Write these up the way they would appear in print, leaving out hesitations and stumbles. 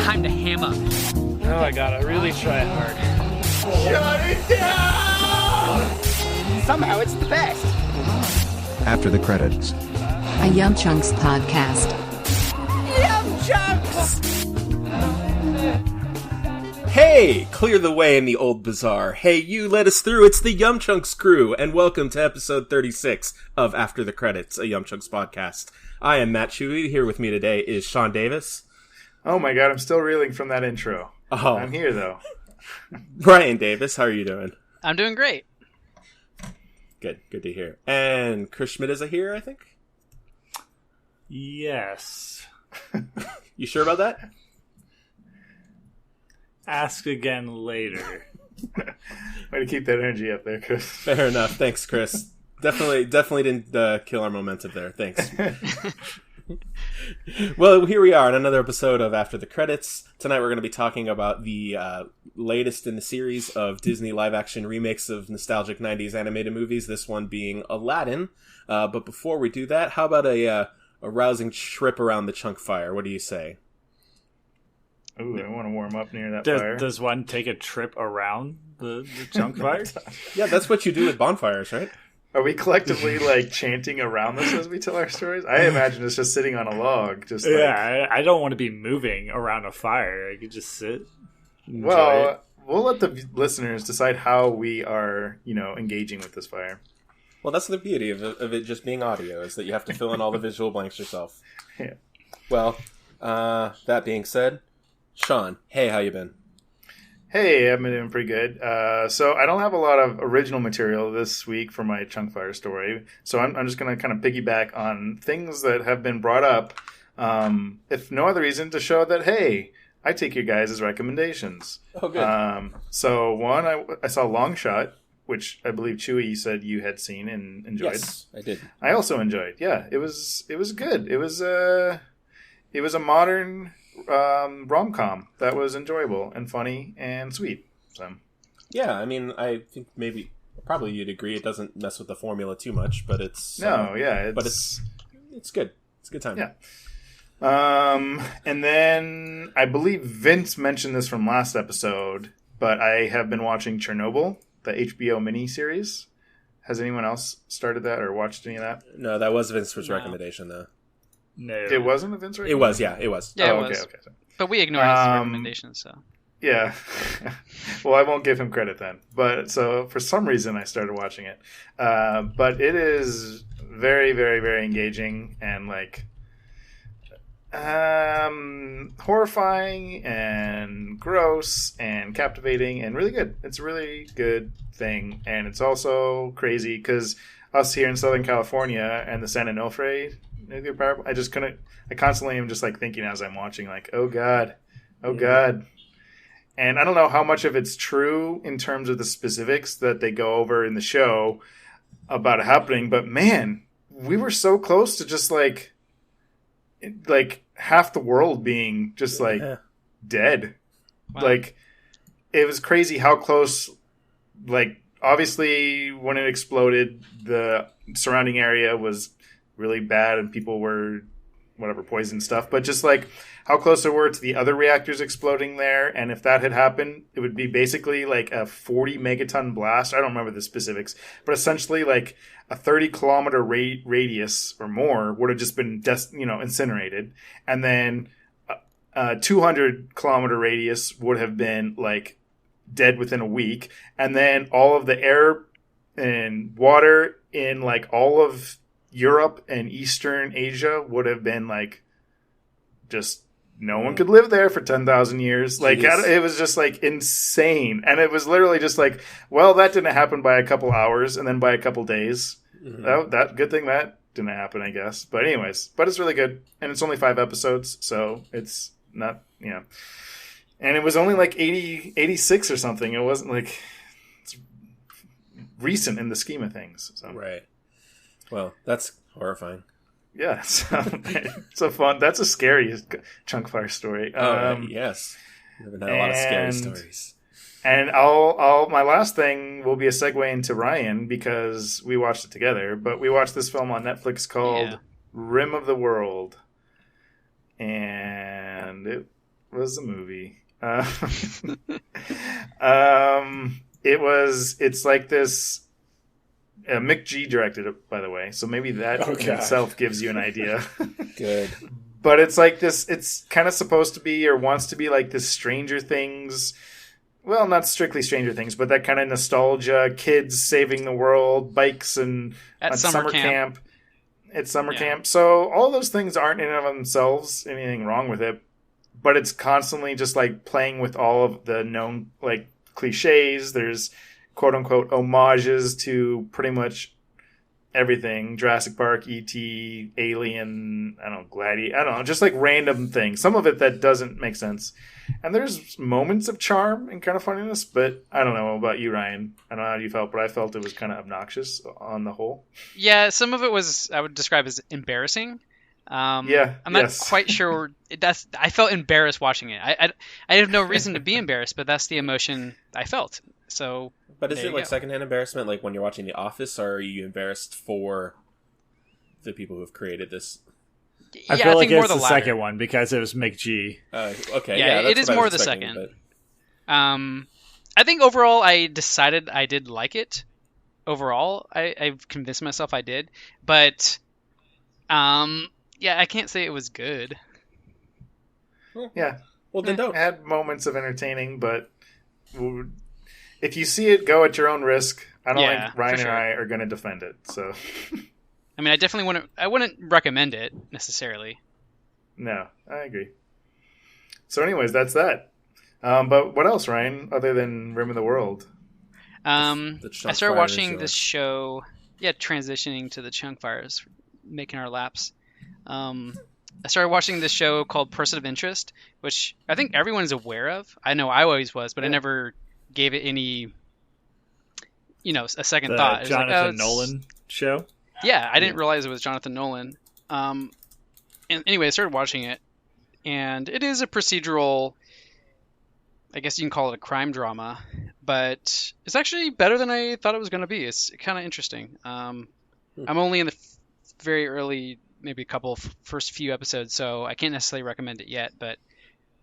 time to hammer. Oh, I gotta really try hard. Shut it down! Somehow it's the best. After the credits. A YumChunks podcast. YumChunks! Hey, clear the way in the old bazaar. Hey, you let us through. It's the YumChunks crew, and welcome to episode 36 of After the Credits, a YumChunks podcast. I am Matt Chewy. Here with me today is Sean Davis. Oh my god, I'm still reeling from that intro. Oh. I'm here, though. Brian Davis, how are you doing? I'm doing great. Good to hear. And Chris Schmidt is here, I think? Yes. You sure about that? Ask again later. Way to keep that energy up there, Chris. Fair enough. Thanks, Chris. Definitely didn't kill our momentum there. Thanks. Well, here we are on another episode of After the Credits. Tonight we're going to be talking about the latest in the series of Disney live-action remakes of nostalgic 90s animated movies, this one being Aladdin. But before we do that, how about a rousing trip around the Chunkfire? What do you say? Ooh, I want to warm up near that fire. Does one take a trip around the Chunkfire? Yeah, that's what you do with bonfires, right? Are we collectively, chanting around this as we tell our stories? I imagine it's just sitting on a log. Yeah, I don't want to be moving around a fire. I could just sit. Well, we'll let the listeners decide how we are, engaging with this fire. Well, that's the beauty of it just being audio, is that you have to fill in all the visual blanks yourself. Yeah. Well, that being said, Sean, hey, how you been? Hey, I've been doing pretty good. So I don't have a lot of original material this week for my Chunkfire story. So I'm just going to kind of piggyback on things that have been brought up, if no other reason, to show that, hey, I take your guys' recommendations. Oh, good. So one, I saw Long Shot, which I believe Chewy said you had seen and enjoyed. Yes, I did. I also enjoyed. Yeah, it was good. It was a modern rom-com that was enjoyable and funny and sweet. So yeah, I mean, I think probably you'd agree it doesn't mess with the formula too much, but it's it's good. It's a good time. Yeah. And then I believe Vince mentioned this from last episode, but I have been watching Chernobyl, the HBO miniseries. Has anyone else started that or watched any of that? No, that was Vince's recommendation, though. No. It wasn't a Vince recommendation? It was, yeah, it was. Yeah, oh, it was. Okay. But we ignored his recommendations, so. Yeah. Well, I won't give him credit then. But so for some reason I started watching it. But it is very, very, very engaging and horrifying and gross and captivating and really good. It's a really good thing. And it's also crazy because us here in Southern California and the San Onofre nuclear power, I constantly am just thinking as I'm watching, oh God. And I don't know how much of it's true in terms of the specifics that they go over in the show about it happening, but man, we were so close to just half the world being just dead. Wow. It was crazy how close, obviously when it exploded, the surrounding area was really bad and people were poisoned stuff, but just how close they were to the other reactors exploding there. And if that had happened, it would be basically a 40 megaton blast. I don't remember the specifics, but essentially a 30 kilometer radius or more would have just been incinerated. And then a 200 kilometer radius would have been dead within a week. And then all of the air and water in all of Europe and Eastern Asia would have been just no one could live there for 10,000 years. It was just insane. And it was literally just well, that didn't happen by a couple hours and then by a couple days. Mm-hmm. That good thing that didn't happen, I guess. But anyways, it's really good. And it's only 5 episodes. So it's not, and it was only 86 or something. It wasn't it's recent in the scheme of things. So. Right. Well, that's horrifying. Yeah, so fun. That's a scary Chunkfire story. Yes, we've had a lot of scary stories. And I'll my last thing will be a segue into Ryan because we watched it together. But we watched this film on Netflix called Rim of the World, and was a movie. It's like this. Mick G directed it, by the way, so maybe that in itself gives you an idea. Good. But it's like this. It's kind of supposed to be, or wants to be, like this Stranger Things. Well, not strictly Stranger Things, but that kind of nostalgia. Kids saving the world, bikes, and at summer camp. It's summer camp. So all those things aren't in and of themselves anything wrong with it. But it's constantly just like playing with all of the known like cliches. There's quote unquote homages to pretty much everything. Jurassic Park, E.T., Alien, just like random things. Some of it that doesn't make sense. And there's moments of charm and kind of funniness, but I don't know about you, Ryan. I don't know how you felt, but I felt it was kind of obnoxious on the whole. Yeah, some of it was, I would describe as embarrassing. I'm not quite sure. I felt embarrassed watching it. I have no reason to be embarrassed, but that's the emotion I felt. So, but is it like secondhand embarrassment, like when you're watching The Office, or are you embarrassed for the people who have created this? I feel like it's the second one because it was Mick G. Okay, yeah, that's it is what I more was the expecting, second. But... I think overall, I decided I did like it. Overall, I've convinced myself I did, but I can't say it was good. Yeah, well then don't. It had moments of entertaining, but if you see it, go at your own risk. I don't think Ryan and I are going to defend it. So, I mean, I definitely wouldn't recommend it necessarily. No, I agree. So, anyways, that's that. But what else, Ryan, other than Rim of the World? I started watching this show. Yeah, transitioning to the Chunkfires, making our laps. I started watching this show called Person of Interest, which I think everyone's aware of. I know I always was, but I never gave it any, a second thought. It was Jonathan Nolan show? Yeah, I didn't realize it was Jonathan Nolan. And anyway, I started watching it, and it is a procedural, I guess you can call it a crime drama, but it's actually better than I thought it was going to be. It's kind of interesting. I'm only in the very early, maybe a couple first few episodes, so I can't necessarily recommend it yet, but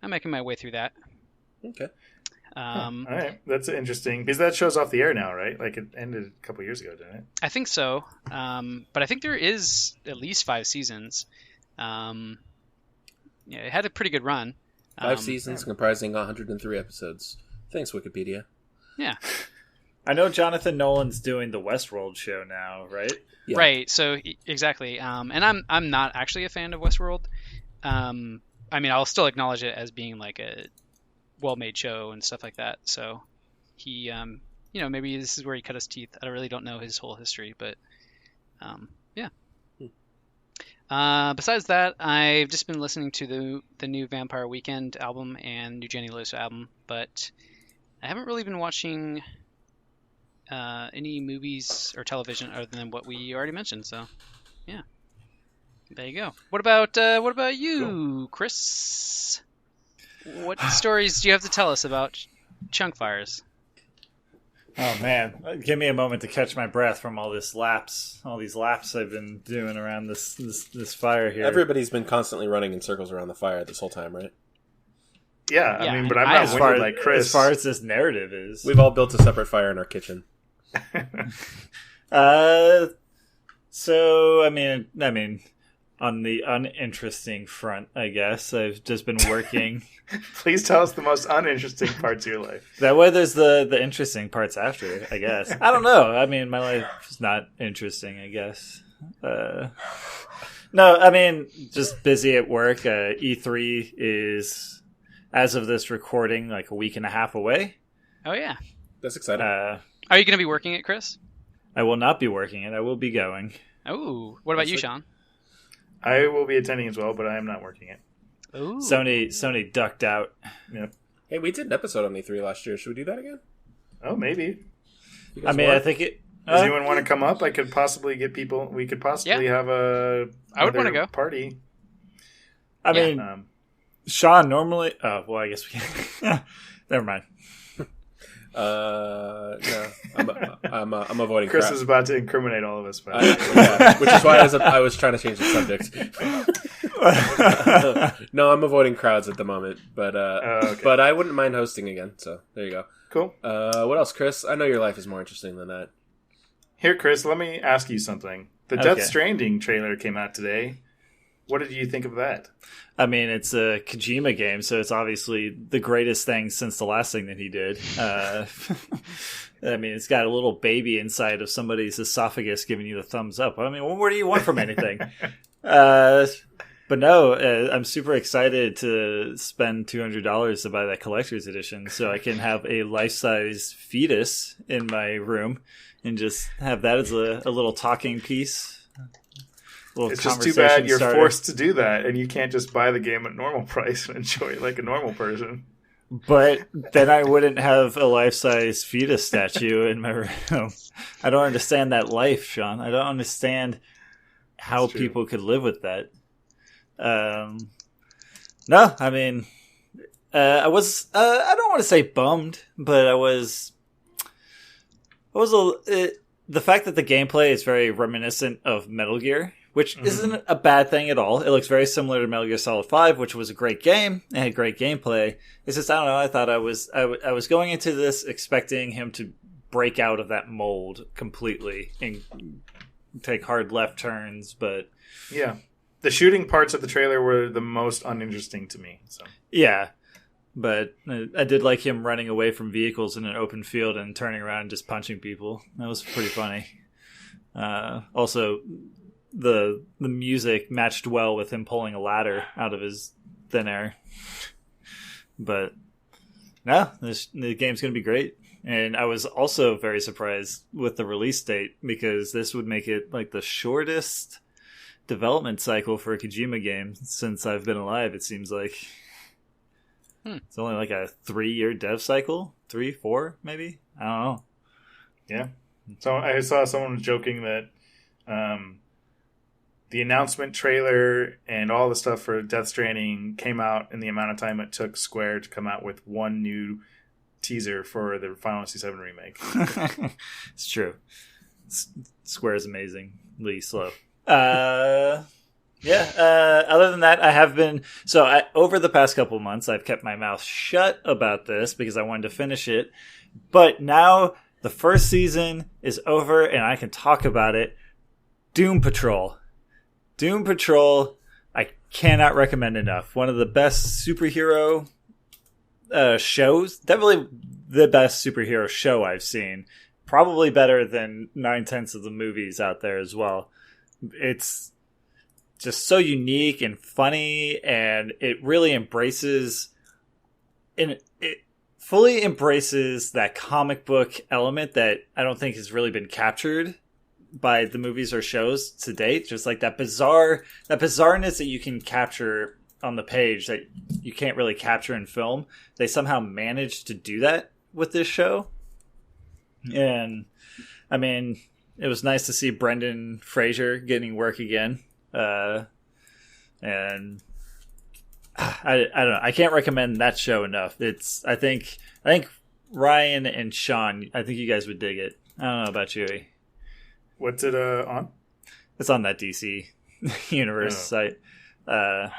I'm making my way through that. Okay. All right, that's interesting because that show's off the air now, right? Like it ended a couple years ago, didn't it? I think so, but I think there is at least 5 seasons. It had a pretty good run. 5 seasons comprising 103 episode. Thanks, Wikipedia. Yeah. I know Jonathan Nolan's doing the Westworld show now, right? Yeah. Right. So exactly. And I'm not actually a fan of Westworld. I mean, I'll still acknowledge it as being like a well-made show and stuff like that. So he, maybe this is where he cut his teeth. I really don't know his whole history, but yeah. Besides that, I've just been listening to the new Vampire Weekend album and new Jenny Lewis album, but I haven't really been watching any movies or television other than what we already mentioned. So, yeah, there you go. What about you, Chris? What stories do you have to tell us about Chunkfires? Oh man, give me a moment to catch my breath from all these laps I've been doing around this fire here. Everybody's been constantly running in circles around the fire this whole time, right? Yeah, I mean, but I'm not winded like Chris. As far as this narrative is, we've all built a separate fire in our kitchen. So I mean, on the uninteresting front, I guess I've just been working. Please tell us the most uninteresting parts of your life. That way, there's the interesting parts after, I guess. I don't know. I mean, my life is not interesting, I guess. No, I mean, just busy at work. E3 is, as of this recording, like a week and a half away. Oh yeah, that's exciting. Are you going to be working it, Chris? I will not be working it. I will be going. Oh, what about you, Sean? I will be attending as well, but I am not working it. Ooh. Sony ducked out. Yep. Hey, we did an episode on E3 last year. Should we do that again? Oh, maybe. I mean, I think it. Does anyone want to come up? I could possibly get people. We could possibly have a. I would want to go party. I mean, Sean normally. Oh well, I guess we. Never mind. No, I'm avoiding. Chris is about to incriminate all of us, but which is why I was trying to change the subject. No, I'm avoiding crowds at the moment, but okay. but I wouldn't mind hosting again. So there you go. Cool. What else, Chris? I know your life is more interesting than that. Here, Chris, let me ask you something. The Death Stranding trailer came out today. What did you think of that? I mean, it's a Kojima game, so it's obviously the greatest thing since the last thing that he did. I mean, it's got a little baby inside of somebody's esophagus giving you the thumbs up. I mean, what do you want from anything? But no, I'm super excited to spend $200 to buy that collector's edition so I can have a life-size fetus in my room and just have that as a little talking piece. It's just too bad you're forced to do that, and you can't just buy the game at normal price and enjoy it like a normal person. But then I wouldn't have a life-size fetus statue in my room. I don't understand that life, Sean. I don't understand how people could live with that. No, I mean, I was, I don't want to say bummed, but the fact that the gameplay is very reminiscent of Metal Gear, which isn't a bad thing at all. It looks very similar to Metal Gear Solid 5, which was a great game and had great gameplay. It's just, I don't know, I thought I was going into this expecting him to break out of that mold completely and take hard left turns, but yeah. The shooting parts of the trailer were the most uninteresting to me. So yeah, but I did like him running away from vehicles in an open field and turning around and just punching people. That was pretty funny. Also, the music matched well with him pulling a ladder out of his thin air. But no, the game's going to be great. And I was also very surprised with the release date because this would make it like the shortest development cycle for a Kojima game since I've been alive, it seems like. It's only like a 3-year dev cycle? 3, 4, maybe? I don't know. Yeah. So I saw someone joking that the announcement trailer and all the stuff for Death Stranding came out in the amount of time it took Square to come out with one new teaser for the Final Fantasy VII Remake. It's true. Square is amazingly slow. Other than that, I have been over the past couple months I've kept my mouth shut about this because I wanted to finish it, but now the first season is over and I can talk about it. Doom Patrol, I cannot recommend enough. One of the best superhero shows, definitely the best superhero show I've seen, probably better than 9/10 of the movies out there as well. It's just so unique and funny, and it really embraces, and it fully embraces that comic book element that I don't think has really been captured by the movies or shows to date. Just like that bizarreness that you can capture on the page that you can't really capture in film. They somehow managed to do that with this show. And I mean, it was nice to see Brendan Fraser getting work again. And I don't know. I can't recommend that show enough. I think Ryan and Sean, I think you guys would dig it. I don't know about you. What's it on? It's on that DC Universe site. Why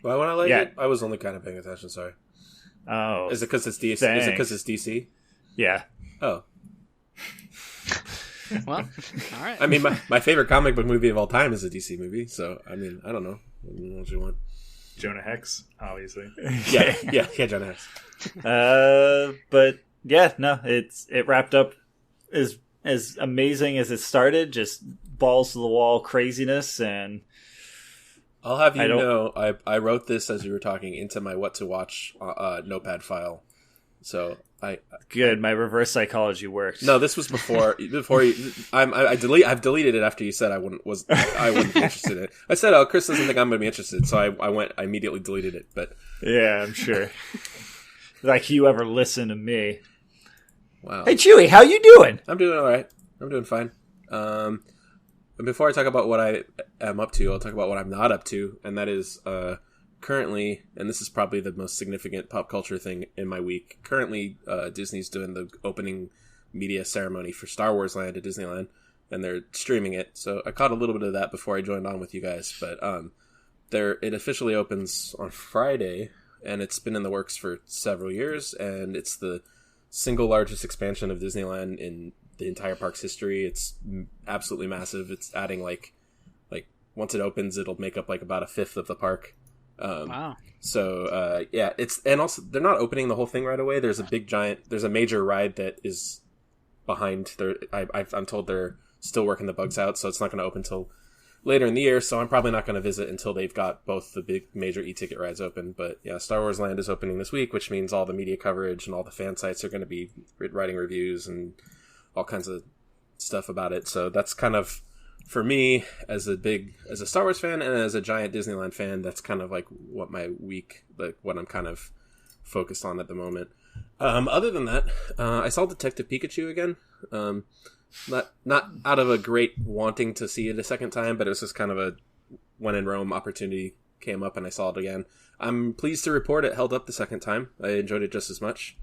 would I like it? I was only kind of paying attention, sorry. Oh. Is it because it's DC? Thanks. Is it because it's DC? Yeah. Oh. Well, all right. I mean, my favorite comic book movie of all time is a DC movie, so, I mean, I don't know. What you want? Jonah Hex, obviously. Yeah, Jonah Hex. But, yeah, no, it wrapped up as amazing as it started, just balls to the wall craziness, and I'll have you know, I wrote this as you were talking into my what to watch notepad file. So good. My reverse psychology worked. No, this was before you. I've deleted it after you said I wouldn't be interested in it. I said, "Oh, Chris doesn't think I'm going to be interested," so I immediately deleted it. But yeah, I'm sure. Like you ever listen to me? Wow. Hey, Chewy, how you doing? I'm doing all right. I'm doing fine. And before I talk about what I am up to, I'll talk about what I'm not up to, and that is currently, and this is probably the most significant pop culture thing in my week, currently Disney's doing the opening media ceremony for Star Wars Land at Disneyland, and they're streaming it. So I caught a little bit of that before I joined on with you guys, but it officially opens on Friday, and it's been in the works for several years, and it's the single largest expansion of Disneyland in the entire park's history. It's absolutely massive. It's adding like once it opens, it'll make up like about a fifth of the park. Wow. So yeah, and also they're not opening the whole thing right away. There's a major ride that is behind. I'm told they're still working the bugs out, so it's not going to open till later in the year. So I'm probably not going to visit until they've got both the big major e-ticket rides open. But yeah, Star Wars Land is opening this week, which means all the media coverage and all the fan sites are going to be writing reviews and all kinds of stuff about it. So that's kind of, for me, as a Star Wars fan and as a giant Disneyland fan, that's kind of like what my week, like what I'm kind of focused on at the moment. Other than that, I saw Detective Pikachu again. Not out of a great wanting to see it a second time, but it was just kind of a when in Rome opportunity came up and I saw it again. I'm pleased to report it held up the second time. I enjoyed it just as much.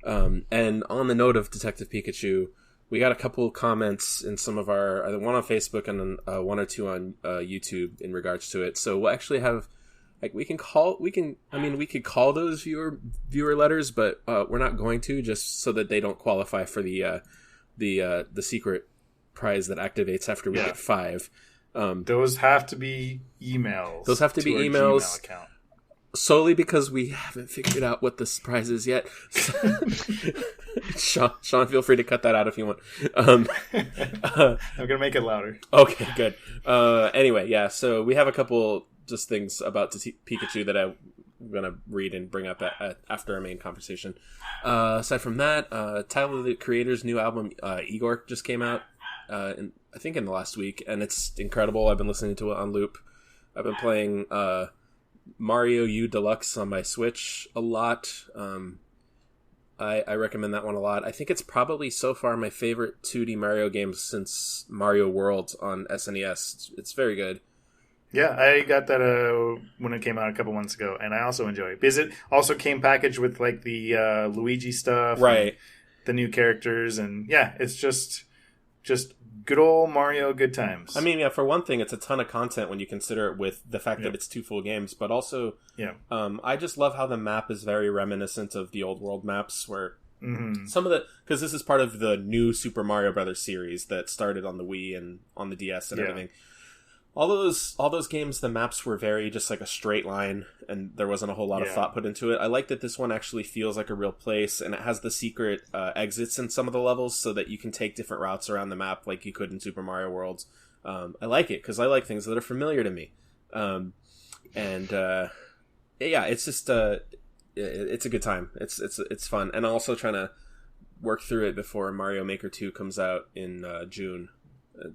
And on the note of Detective Pikachu, we got a couple comments in some of our, one on Facebook and one or two on YouTube in regards to it. So we'll actually have, like, we could call those viewer letters, but we're not going to, just so that they don't qualify for the secret prize that activates after we get 5. Those have to be emails. Those have to be emails. Gmail account. Solely because we haven't figured out what the surprise is yet. Sean, feel free to cut that out if you want. I'm gonna make it louder. Okay, good. Anyway, yeah. So we have a couple just things about Pikachu that I'm gonna read and bring up after our main conversation. Aside from that, Tyler the Creator's new album Igor just came out. I think in the last week, and it's incredible. I've been listening to it on loop. I've been playing Mario U Deluxe on my Switch a lot. I recommend that one a lot. I think it's probably so far my favorite 2D Mario game since Mario World on SNES. It's very good. Yeah, I got that when it came out a couple months ago, and I also enjoy it. Because it also came packaged with like the Luigi stuff, right? The new characters, and yeah, it's just good old Mario good times. I mean, yeah, for one thing, it's a ton of content when you consider it with the fact that it's 2 full games, but also, I just love how the map is very reminiscent of the old world maps, where some of because this is part of the new Super Mario Brothers series that started on the Wii and on the DS and everything. All those games, the maps were very just like a straight line, and there wasn't a whole lot of thought put into it. I like that this one actually feels like a real place, and it has the secret exits in some of the levels so that you can take different routes around the map like you could in Super Mario World. I like it because I like things that are familiar to me. Yeah, it's just it's a good time. It's fun, and I'm also trying to work through it before Mario Maker 2 comes out in June,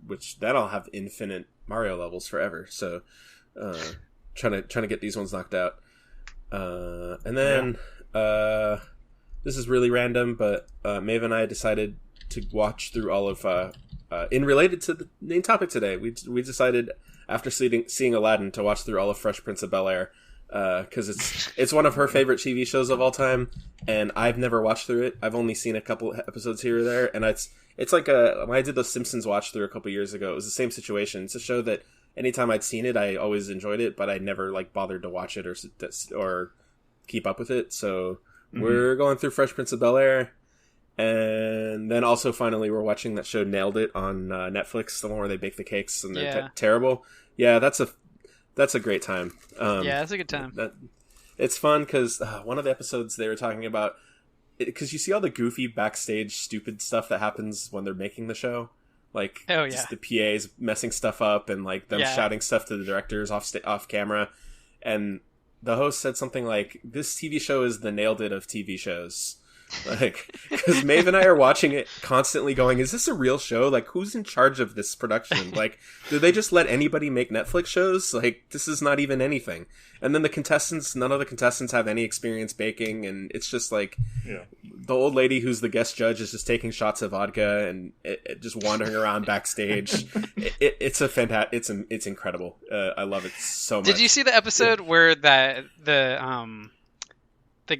which that'll have infinite Mario levels forever. So trying to get these ones knocked out. And then this is really random, but Maeve and I decided to watch through all of in related to the main topic today. We decided after seeing Aladdin to watch through all of Fresh Prince of Bel-Air, because it's one of her favorite TV shows of all time, and I've never watched through it. I've only seen a couple episodes here or there, and it's like when I did the Simpsons watch through a couple years ago, it was the same situation. It's a show that anytime I'd seen it, I always enjoyed it, but I never like bothered to watch it or keep up with it. So we're going through Fresh Prince of Bel-Air, and then also finally we're watching that show Nailed It on Netflix, the one where they bake the cakes and they're terrible. Yeah, that's a great time. Yeah, that's a good time. It's fun because one of the episodes they were talking about, because you see all the goofy backstage stupid stuff that happens when they're making the show, like just the PAs messing stuff up and like them shouting stuff to the directors off camera, and the host said something like, "This TV show is the Nailed It of TV shows," Like, because Maeve and I are watching it constantly going, is this a real show? Like, who's in charge of this production? Like, do they just let anybody make Netflix shows? Like, this is not even anything. And then the contestants, none of the contestants have any experience baking, and it's just like, the old lady who's the guest judge is just taking shots of vodka and just wandering around backstage. It's a fantastic, it's incredible. I love it so much. Did you see the episode where the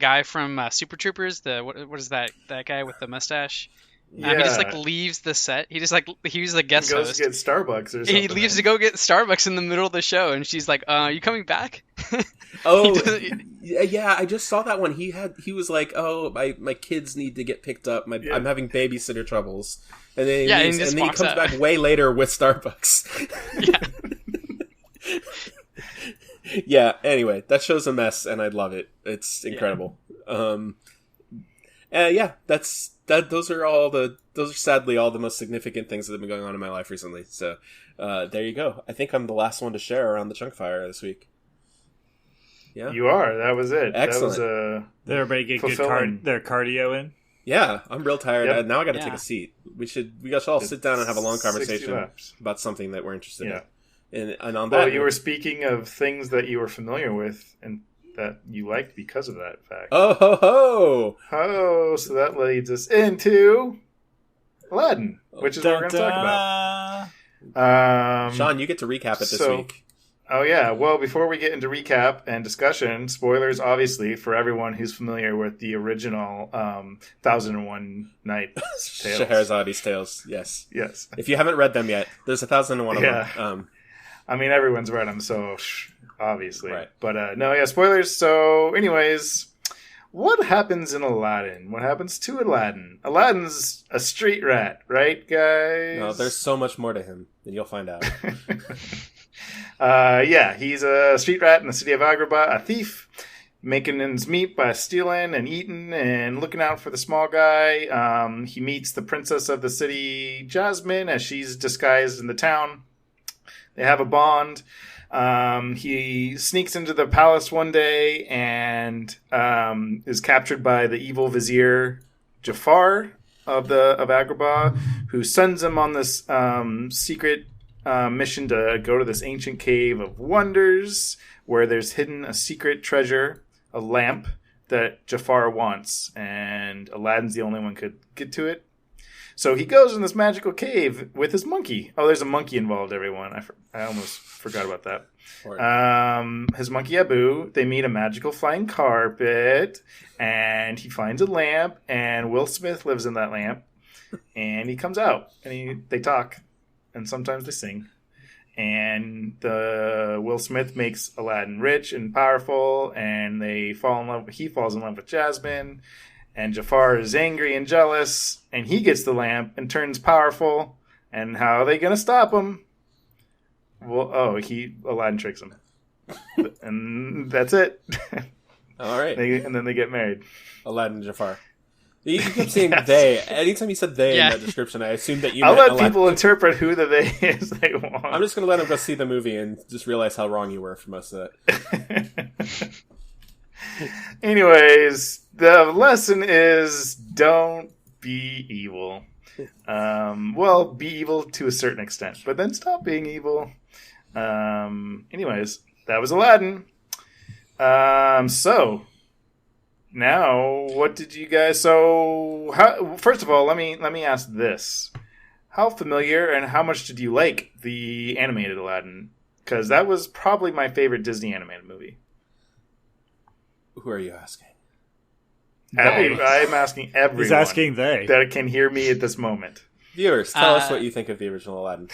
guy from Super Troopers, what is that guy with the mustache? He just like leaves the set. He just like he was the guest He goes host. to get Starbucks or something. He leaves to go get Starbucks in the middle of the show, and she's like, "You coming back?" Oh, yeah, I just saw that one. He was like, "Oh, my kids need to get picked up. I'm having babysitter troubles," and then and then he comes back way later with Starbucks. Yeah. Yeah. Anyway, that show's a mess, and I love it. It's incredible. Yeah. Those are sadly all the most significant things that have been going on in my life recently. So there you go. I think I'm the last one to share around the Chunkfire this week. Yeah, you are. That was it. Excellent. That was Did everybody get their cardio in? Yeah, I'm real tired. Yep. Now I got to take a seat. We should all sit down and have a long conversation 60 laps. about something that we're interested in. And on well, that, you were speaking of things that you were familiar with and that you liked because of that fact. Oh ho ho! Oh, so that leads us into Aladdin, which is what we're going to talk about. Sean, you get to recap it this week. Oh yeah. Well, before we get into recap and discussion, spoilers obviously for everyone who's familiar with the original 1001 Night Tales. Scheherazade's Tales. Yes. If you haven't read them yet, there's 1001 of them. I mean, everyone's read them, so obviously. Right. But no, spoilers. So, anyways, what happens in Aladdin? What happens to Aladdin? Aladdin's a street rat, right, guys? No, there's so much more to him, and you'll find out. He's a street rat in the city of Agrabah, a thief, making ends meet by stealing and eating and looking out for the small guy. He meets the princess of the city, Jasmine, as she's disguised in the town. They have a bond. He sneaks into the palace one day and is captured by the evil vizier Jafar of Agrabah, who sends him on this secret mission to go to this ancient cave of wonders where there's hidden a secret treasure, a lamp that Jafar wants, and Aladdin's the only one who could get to it. So he goes in this magical cave with his monkey. Oh, there's a monkey involved, everyone. I almost forgot about that. His monkey Abu. They meet a magical flying carpet, and he finds a lamp, and Will Smith lives in that lamp. And he comes out, and they talk, and sometimes they sing. And Will Smith makes Aladdin rich and powerful, and they fall in love. He falls in love with Jasmine. And Jafar is angry and jealous, and he gets the lamp and turns powerful. And how are they going to stop him? Well, Aladdin tricks him. And that's it. All right. And then they get married. Aladdin and Jafar. You kept saying they. Anytime you said they in that description, I assumed that you I'll meant let people interpret who the they is they want. I'm just going to let them go see the movie and just realize how wrong you were for most of that. Anyways, the lesson is don't be evil. Well, be evil to a certain extent, but then stop being evil. Anyways, that was Aladdin. So now, what did you guys? First of all, let me ask this: how familiar and how much did you like the animated Aladdin? Because that was probably my favorite Disney animated movie. Who are you asking? I'm asking everyone. He's asking they. That can hear me at this moment. Viewers, tell us what you think of the original Aladdin.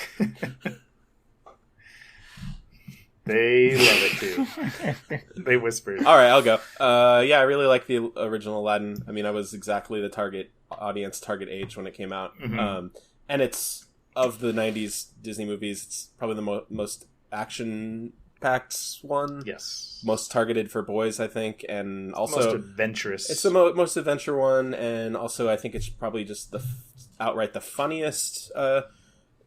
They love it too. They whispered. All right, I'll go. I really like the original Aladdin. I mean, I was exactly the target audience, target age when it came out. Mm-hmm. And it's, of the 90s Disney movies, it's probably the most action-packed one. Yes. Most targeted for boys, I think, and also most adventurous. It's the most adventure one, and also I think it's probably just outright the funniest.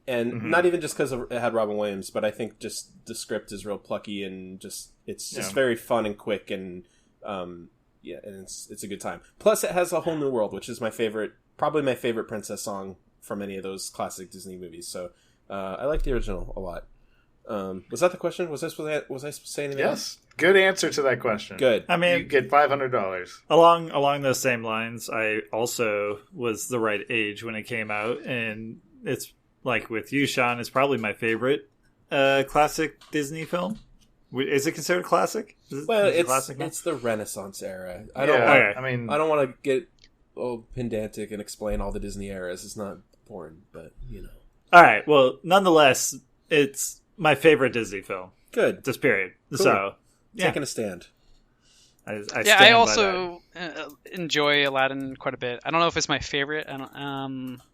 And not even just because it had Robin Williams, but I think just the script is real plucky and it's just very fun and quick, and yeah, and it's a good time. Plus, it has a whole new world, which is probably my favorite princess song from any of those classic Disney movies. So I like the original a lot. Was that the question? Was I supposed to say anything else? Yes. Good answer to that question. Good. I mean, You get $500. along those same lines, I also was the right age when it came out, and it's like with you, Sean, it's probably my favorite classic Disney film. Is it considered classic? Is it classic now? It's the Renaissance era. I don't want to get pedantic and explain all the Disney eras. It's not important, but All right. Well, nonetheless, it's my favorite Disney film. Good. Just period. Cool. So, yeah. Taking a stand. I also enjoy Aladdin quite a bit. I don't know if it's my favorite,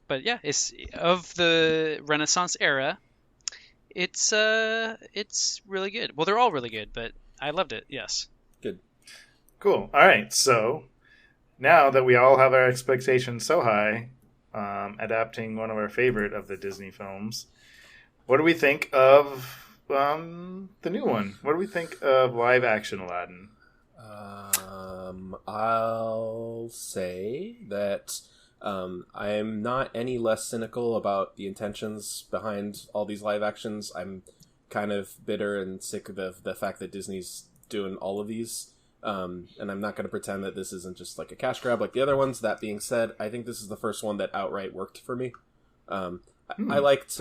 but yeah, it's of the Renaissance era. It's really good. Well, they're all really good, but I loved it. Yes. Good. Cool. All right. So now that we all have our expectations so high, adapting one of our favorite of the Disney films, what do we think of the new one? What do we think of live action Aladdin? I'll say that I'm not any less cynical about the intentions behind all these live actions. I'm kind of bitter and sick of the fact that Disney's doing all of these. And I'm not going to pretend that this isn't just like a cash grab like the other ones. That being said, I think this is the first one that outright worked for me. I liked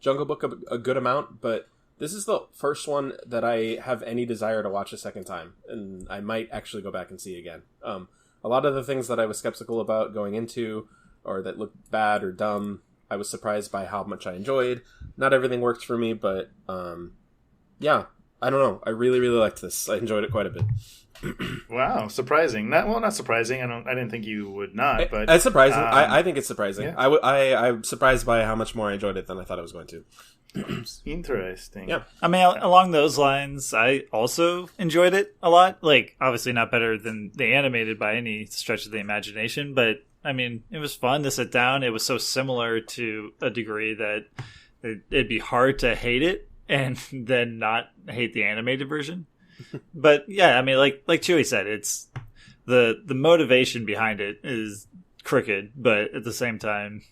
Jungle Book a good amount, but this is the first one that I have any desire to watch a second time, and I might actually go back and see again. A lot of the things that I was skeptical about going into, or that looked bad or dumb, I was surprised by how much I enjoyed. Not everything worked for me, but yeah, I don't know. I really, really liked this. I enjoyed it quite a bit. Wow, surprising. Not surprising. I didn't think you would not, but it's surprising. I think it's surprising. Yeah. I'm surprised by how much more I enjoyed it than I thought I was going to. Interesting. Yeah. I mean, along those lines, I also enjoyed it a lot. Like, obviously not better than the animated by any stretch of the imagination, but I mean, it was fun to sit down. It was so similar to a degree that it'd be hard to hate it and then not hate the animated version. But yeah, I mean, like Chewy said, it's the motivation behind it is crooked, but at the same time,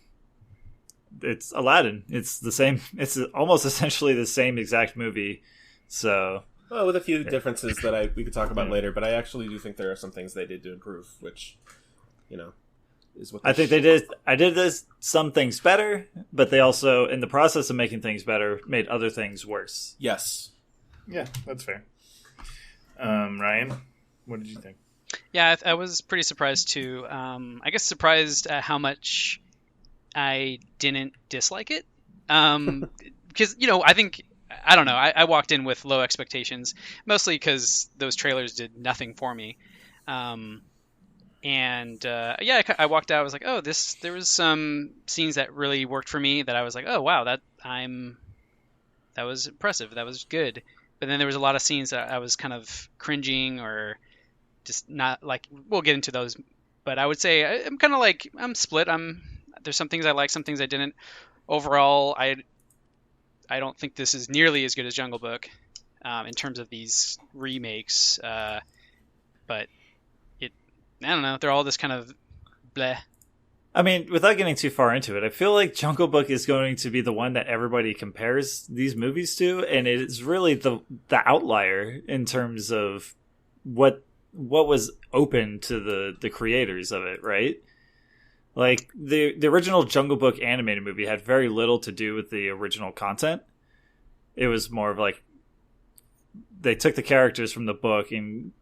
it's Aladdin. It's the same. It's almost essentially the same exact movie. So, well, with a few differences that we could talk about later, but I actually do think there are some things they did to improve, which, is what I think they did. I did some things better, but they also, in the process of making things better, made other things worse. Yes. Yeah, that's fair. Ryan, what did you think? Yeah, I was pretty surprised too. I guess surprised at how much I didn't dislike it. Because, I don't know. I walked in with low expectations, mostly because those trailers did nothing for me. I walked out. I was like, oh, there was some scenes that really worked for me that I was like, oh, wow, that was impressive. That was good. But then there was a lot of scenes that I was kind of cringing or just not like. We'll get into those, but I would say I'm kind of like I'm split. There's some things I like, some things I didn't. Overall, I don't think this is nearly as good as Jungle Book in terms of these remakes. But I don't know. They're all this kind of bleh. I mean, without getting too far into it, I feel like Jungle Book is going to be the one that everybody compares these movies to, and it is really the outlier in terms of what was open to the creators of it, right? Like, the original Jungle Book animated movie had very little to do with the original content. It was more of like, they took the characters from the book and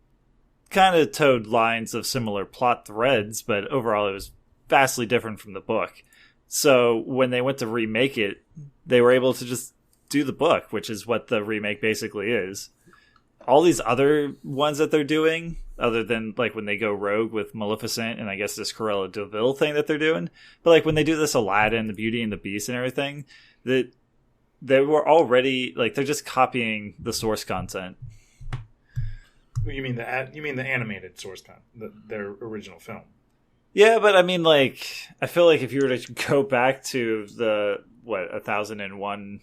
kind of towed lines of similar plot threads, but overall it was vastly different from the book. So when they went to remake it, they were able to just do the book, which is what the remake basically is. All these other ones that they're doing, other than like when they go rogue with Maleficent and I guess this Cruella de Vil thing that they're doing, but like when they do this Aladdin, the Beauty and the Beast and everything, that they were already like they're just copying the source content. You mean the animated source content, their original film? Yeah, but I mean, like, I feel like if you were to go back to the 1001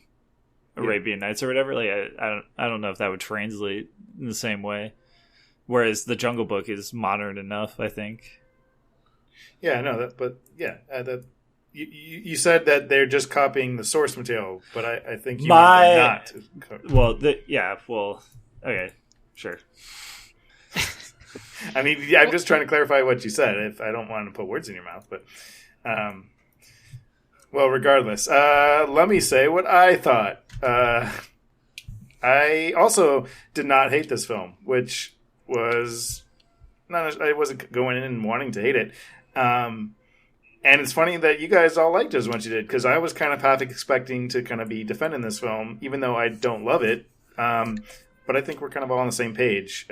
Arabian Nights or whatever, like, I don't know if that would translate in the same way. whereas the Jungle Book is modern enough, I think. Yeah, no, you said that they're just copying the source material, but I think you meant they're not. Well, okay, sure. I mean, yeah, I'm just trying to clarify what you said. If I don't want to put words in your mouth, but well, regardless, let me say what I thought. I also did not hate this film, which was not. I wasn't going in and wanting to hate it. And it's funny that you guys all liked it as much as you did, because I was kind of half expecting to kind of be defending this film, even though I don't love it. But I think we're kind of all on the same page.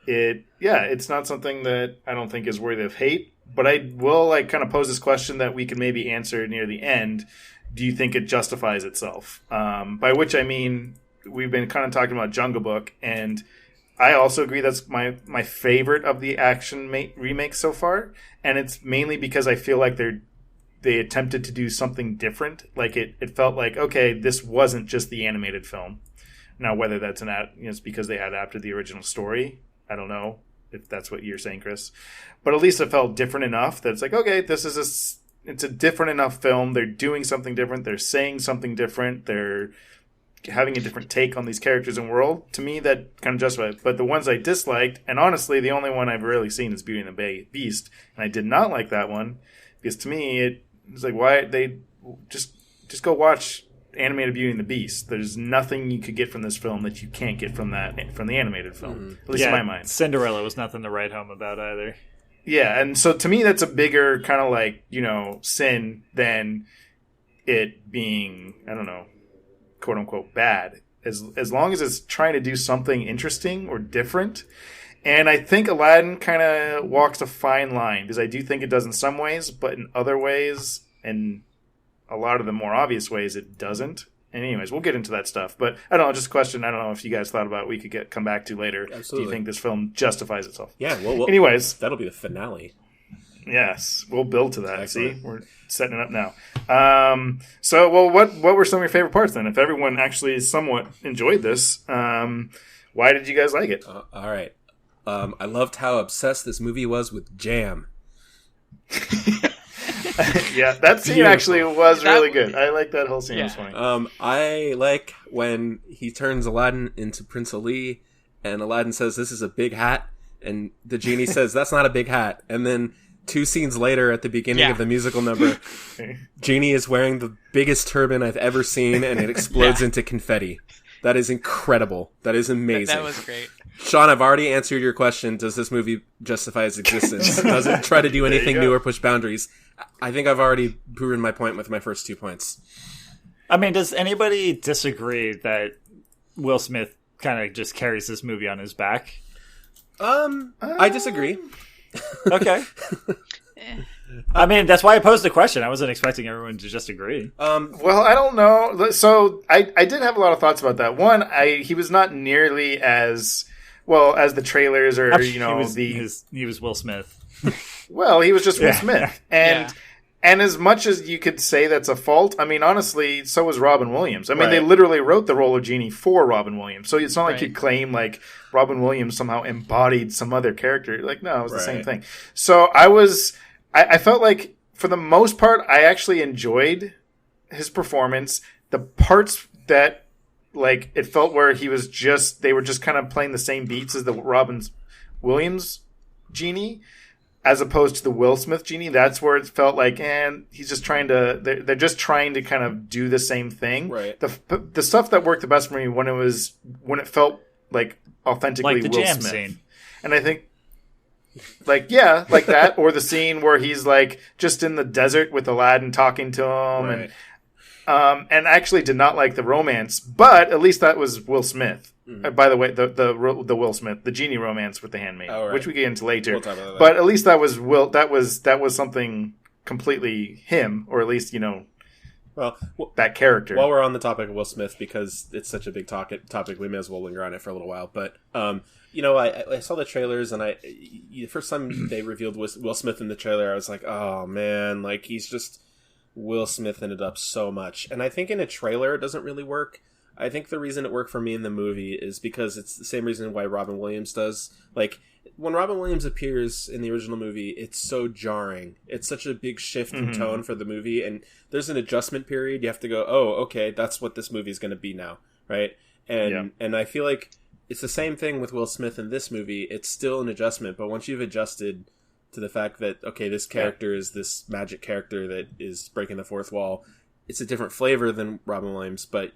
It's not something that I don't think is worthy of hate, but I will kind of pose this question that we can maybe answer near the end. Do you think it justifies itself? By which I mean, we've been kind of talking about Jungle Book, and I also agree that's my favorite of the action remakes so far, and it's mainly because I feel like they attempted to do something different. Like it felt like, okay, this wasn't just the animated film. Now, whether that's it's because they adapted the original story, I don't know if that's what you're saying, Chris. But at least it felt different enough that it's like, okay, it's a different enough film. They're doing something different. They're saying something different. They're having a different take on these characters and world. To me, that kind of justifies it. But the ones I disliked, and honestly, the only one I've really seen is Beauty and the Beast, and I did not like that one because to me, it's like, why they just go watch animated Beauty and the Beast. There's nothing you could get from this film that you can't get from the animated film. At least in my mind. Cinderella was nothing to write home about either. Yeah, and so to me, that's a bigger kind of sin than it being, I don't know, quote unquote bad. As long as it's trying to do something interesting or different. And I think Aladdin kind of walks a fine line, because I do think it does in some ways, but in other ways, and a lot of the more obvious ways, it doesn't. And anyways, we'll get into that stuff. But I don't know, just a question. I don't know if you guys thought about it. We could come back to later. Absolutely. Do you think this film justifies itself? Yeah. Well, anyways, that'll be the finale. Yes, we'll build to that. Excellent. See, we're setting it up now. What were some of your favorite parts then? If everyone actually somewhat enjoyed this, why did you guys like it? All right. I loved how obsessed this movie was with jam. Yeah, that scene actually was really good. I like that whole scene. Yeah. It was funny. I like when he turns Aladdin into Prince Ali, and Aladdin says, "This is a big hat," and the genie says, "That's not a big hat." And then 2 scenes later, at the beginning of the musical number, Genie is wearing the biggest turban I've ever seen, and it explodes into confetti. That is incredible. That is amazing. That was great. Sean, I've already answered your question. Does this movie justify its existence? Does it try to do anything new or push boundaries? I think I've already proven my point with my first 2 points. I mean, does anybody disagree that Will Smith kind of just carries this movie on his back? I disagree. Okay. I mean, that's why I posed the question. I wasn't expecting everyone to just agree. Well, I don't know. So I did have a lot of thoughts about that. One, he was not nearly as well as the trailers or he was Will Smith. Well, he was just Will Smith, and as much as you could say that's a fault, I mean, honestly, so was Robin Williams. I mean, they literally wrote the role of Genie for Robin Williams, so it's not like you claim like Robin Williams somehow embodied some other character. Like, no, it was the same thing. So I felt like, for the most part, I actually enjoyed his performance. The parts that, like, it felt where they were just kind of playing the same beats as the Robin Williams Genie, as opposed to the Will Smith Genie. That's where it felt like, he's just trying to, they're just trying to kind of do the same thing. Right. The stuff that worked the best for me when it felt like authentically like the Will jam Smith. Scene. And I think, like that, or the scene where he's like just in the desert with Aladdin talking to him, and I actually did not like the romance, but at least that was Will Smith. By the way, the Will Smith, the Genie romance with the handmaid, which we get into later. We'll talk about that. But at least that was Will. That was something completely him, or at least well, that character. While we're on the topic of Will Smith, because it's such a big topic, we may as well linger on it for a little while. But I saw the trailers, and the first time they revealed Will Smith in the trailer, I was like, oh man, like he's just Will Smith ended up so much. And I think in a trailer it doesn't really work. I think the reason it worked for me in the movie is because it's the same reason why Robin Williams does. Like, when Robin Williams appears in the original movie, it's so jarring. It's such a big shift in tone for the movie, and there's an adjustment period. You have to go, oh, okay, that's what this movie is going to be now, right? And I feel like it's the same thing with Will Smith in this movie. It's still an adjustment, but once you've adjusted to the fact that, okay, this character is this magic character that is breaking the fourth wall, it's a different flavor than Robin Williams, but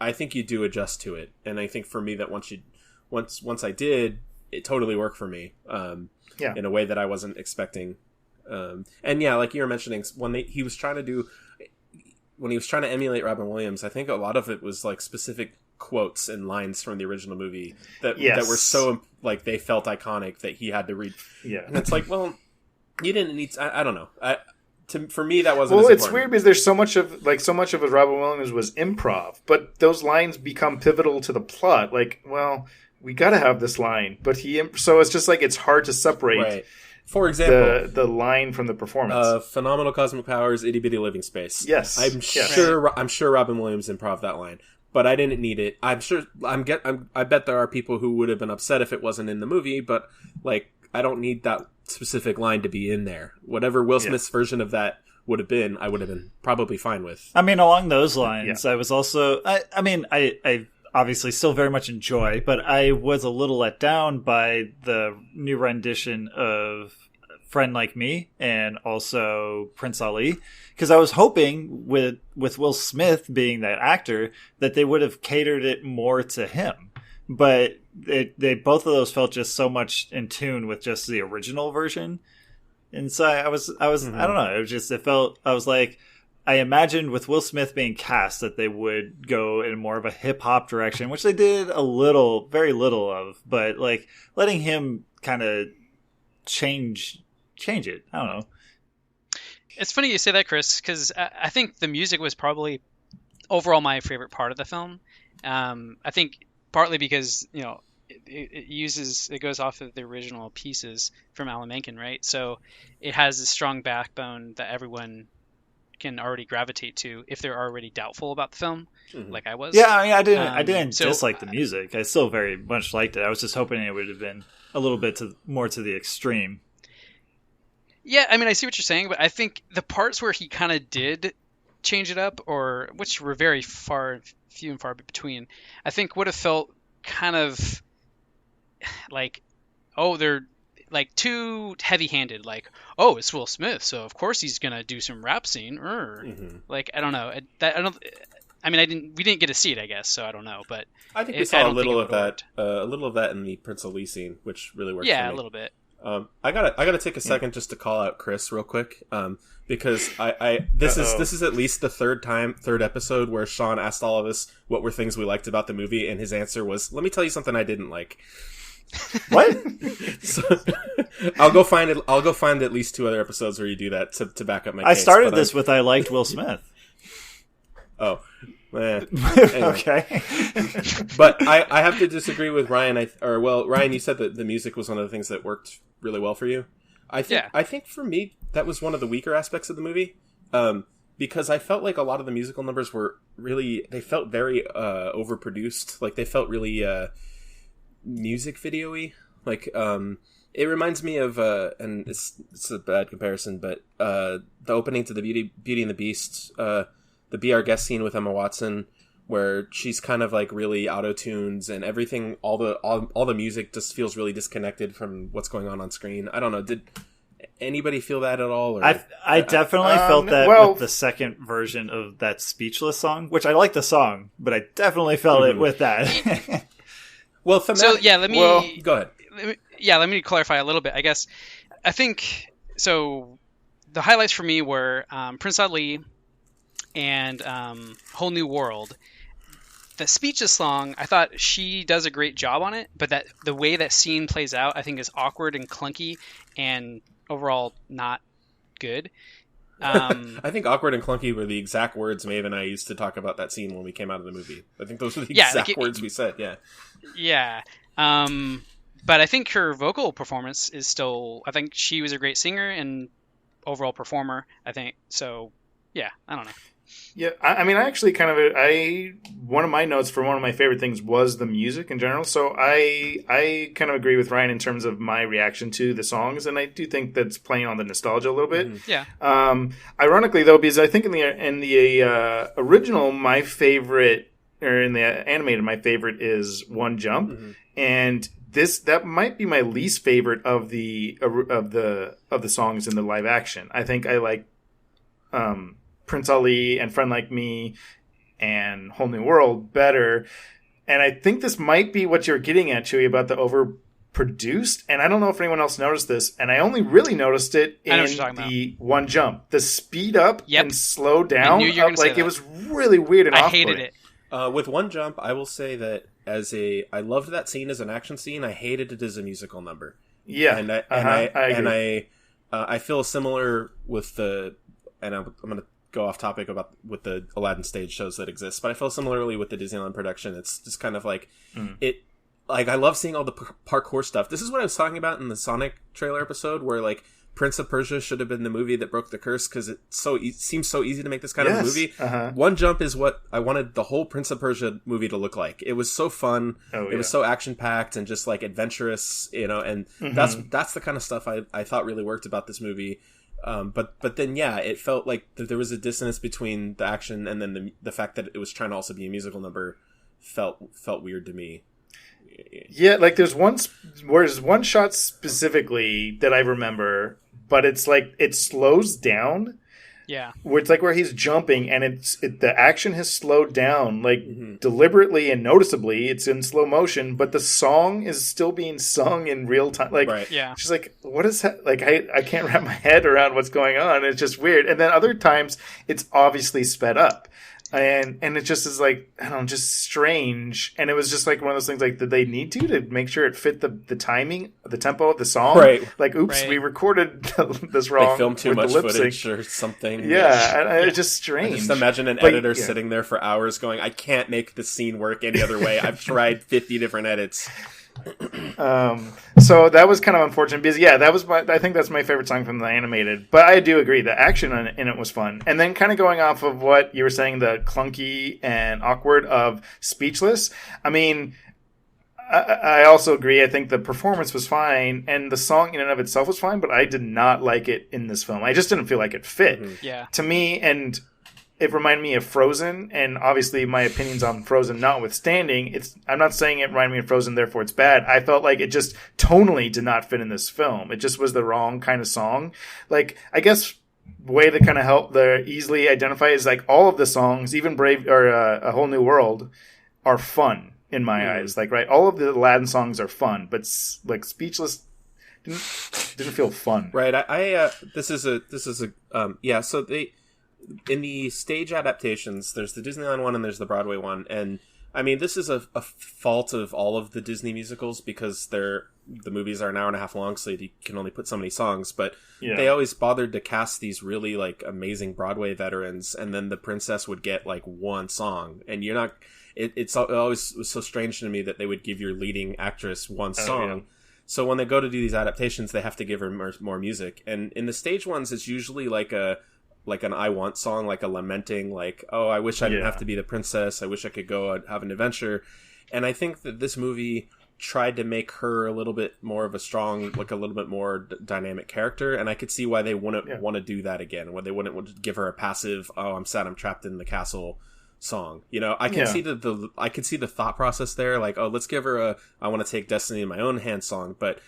I think you do adjust to it. And I think for me that once I did, it totally worked for me in a way that I wasn't expecting. And yeah, like you were mentioning, when he was trying to emulate Robin Williams, I think a lot of it was like specific quotes and lines from the original movie that were so like they felt iconic that he had to read. Yeah, and it's like, well, you didn't need. I don't know. For me, that wasn't. Well, it's weird because there's so much of it. Robin Williams was improv, but those lines become pivotal to the plot. Like, well, we got to have this line, but so it's just like it's hard to separate. Right. For example, the line from the performance. Phenomenal cosmic powers, itty bitty living space. Yes, I'm sure Robin Williams improv that line, but I didn't need it. I bet there are people who would have been upset if it wasn't in the movie, but like I don't need that specific line to be in there. Whatever Will Smith's version of that would have been, I would have been probably fine with. I mean, along those lines, I was also. I obviously still very much enjoy, but I was a little let down by the new rendition of Friend Like Me and also Prince Ali, because I was hoping with Will Smith being that actor that they would have catered it more to him, but they both of those felt just so much in tune with just the original version, and so I was I don't know, I was like, I imagined with Will Smith being cast that they would go in more of a hip-hop direction, which they did very little of, but like letting him kind of change it. I don't know. It's funny you say that, Chris, because I think the music was probably overall my favorite part of the film. I think partly because, it goes off of the original pieces from Alan Menken, right? So it has a strong backbone that everyone can already gravitate to if they're already doubtful about the film, like I was. Yeah, I mean, I didn't dislike the music. I still very much liked it. I was just hoping it would have been a little bit more to the extreme. Yeah, I mean, I see what you're saying, but I think the parts where he kind of did change it up, or which were very few and far between, I think would have felt kind of like, oh, they're like too heavy-handed. Like, oh, it's Will Smith, so of course he's gonna do some rap scene. Like, I don't know. We didn't get to see it, I guess, so I don't know. But I think we saw a little of that in the Prince Ali scene, which really worked. Yeah, for me. A little bit. I gotta take a second just to call out Chris real quick, because this is at least the third episode where Sean asked all of us what were things we liked about the movie, and his answer was, "Let me tell you something I didn't like." What? So, I'll go find at least 2 other episodes where you do that to back up my case. I started this with I liked Will Smith. Oh. Anyway. Okay. But I have to disagree with Ryan. Ryan, you said that the music was one of the things that worked really well for you. I think for me that was one of the weaker aspects of the movie, because I felt like a lot of the musical numbers they felt very overproduced. Like they felt really music video-y. Like it reminds me of and it's a bad comparison, but the opening to the Beauty and the Beast. The Be Our Guest scene with Emma Watson, where she's kind of like really auto-tunes and everything, all the music just feels really disconnected from what's going on screen. I don't know. Did anybody feel that at all? Or? I definitely felt that with the second version of that Speechless song, which I like the song, but I definitely felt it with that. Well, so yeah, go ahead. Let me clarify a little bit. I guess I think so. The highlights for me were Prince Ali and Whole New World. The Speechless song, I thought she does a great job on it, but that the way that scene plays out, I think is awkward and clunky and overall not good. I think awkward and clunky were the exact words Maeve and I used to talk about that scene when we came out of the movie. I think those were the exact words we said. Yeah. But I think her vocal performance is still, I think she was a great singer and overall performer, I think. So, yeah, I don't know. Yeah, I mean, I actually one of my notes for one of my favorite things was the music in general. So I kind of agree with Ryan in terms of my reaction to the songs, and I do think that's playing on the nostalgia a little bit. Mm-hmm. Yeah. Ironically, though, because I think in the original, my favorite, or in the animated, my favorite is One Jump, and that might be my least favorite of the songs in the live action. I think I like Prince Ali and Friend Like Me and Whole New World better. And I think this might be what you're getting at, Chewy, about the overproduced. And I don't know if anyone else noticed this. And I only really noticed it in the One Jump. The speed up and slow down. I knew you were gonna say that. It was really weird and I off-putting. hated it. With One Jump, I will say that I loved that scene as an action scene. I hated it as a musical number. Yeah, and I feel similar with the. And I'm going to go off topic with the Aladdin stage shows that exist, but I feel similarly with the Disneyland production. It's just kind of like it. Like, I love seeing all the parkour stuff. This is what I was talking about in the Sonic trailer episode, where like Prince of Persia should have been the movie that broke the curse because it seems so easy to make this kind of a movie. One Jump is what I wanted the whole Prince of Persia movie to look like. It was so fun. It was so action packed and just like adventurous, and that's the kind of stuff I thought really worked about this movie. But then it felt like there was a dissonance between the action and then the fact that it was trying to also be a musical number felt weird to me. Yeah, like there's one shot specifically that I remember, but it's like it slows down. Yeah, where it's like where he's jumping and the action has slowed down like deliberately and noticeably. It's in slow motion, but the song is still being sung in real time. Like, yeah, she's like, what is that? Like, I can't wrap my head around what's going on. It's just weird. And then other times it's obviously sped up. And it just is like, I don't know, just strange. And it was just like one of those things like, did they need to make sure it fit the timing, the tempo of the song? Right. Like, oops, we recorded this wrong. They filmed too much footage or something. Yeah, it's just strange. I just imagine an editor sitting there for hours going, I can't make the scene work any other way. I've tried 50 different edits. So that was kind of unfortunate because I think that's my favorite song from the animated, but I do agree the action in it was fun. And then kind of going off of what you were saying, the clunky and awkward of Speechless, I mean, I also agree. I think the performance was fine and the song in and of itself was fine, but I did not like it in this film. I just didn't feel like it fit to me. And it reminded me of Frozen, and obviously my opinions on Frozen notwithstanding, I'm not saying it reminded me of Frozen, therefore it's bad. I felt like it just tonally did not fit in this film. It just was the wrong kind of song. Like, I guess the way that kind of helped the easily identify is like all of the songs, even Brave or A Whole New World, are fun in my eyes. Like, right, all of the Aladdin songs are fun, but like Speechless didn't feel fun. Right. So they. In the stage adaptations, there's the Disneyland one and there's the Broadway one. And, I mean, this is a fault of all of the Disney musicals because the movies are an hour and a half long, so you can only put so many songs. But they always bothered to cast these really, like, amazing Broadway veterans, and then the princess would get, like, one song. And you're not... It always was so strange to me that they would give your leading actress one song. Yeah. So when they go to do these adaptations, they have to give her more music. And in the stage ones, it's usually like an I Want song, like a lamenting, like, oh, I wish I didn't have to be the princess. I wish I could go and have an adventure. And I think that this movie tried to make her a little bit more of a strong, like a little bit more dynamic character. And I could see why they wouldn't want to do that again, why they wouldn't want to give her a passive, oh, I'm sad, I'm trapped in the castle song. I can see I can see the thought process there. Like, oh, let's give her a, I want to take destiny in my own hands song. But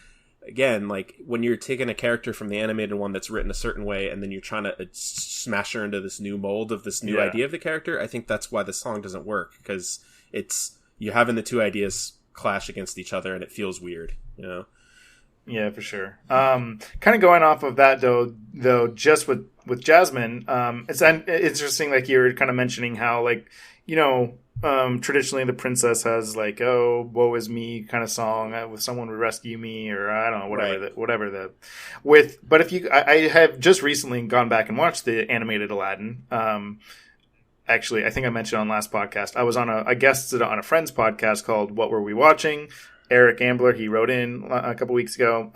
again, like when you're taking a character from the animated one that's written a certain way and then you're trying to smash her into this new mold of this new idea of the character, I think that's why the song doesn't work, because you're having the two ideas clash against each other and it feels weird, Yeah, for sure. Kind of going off of that though, just with Jasmine, it's interesting, like you were kind of mentioning how, like, traditionally the princess has like, oh, woe is me kind of song, with someone would rescue me, or I don't know, but if you, I have just recently gone back and watched the animated Aladdin. Actually, I think I mentioned on last podcast, I was on I guested on a friend's podcast called What Were We Watching? Eric Ambler. He wrote in a couple weeks ago.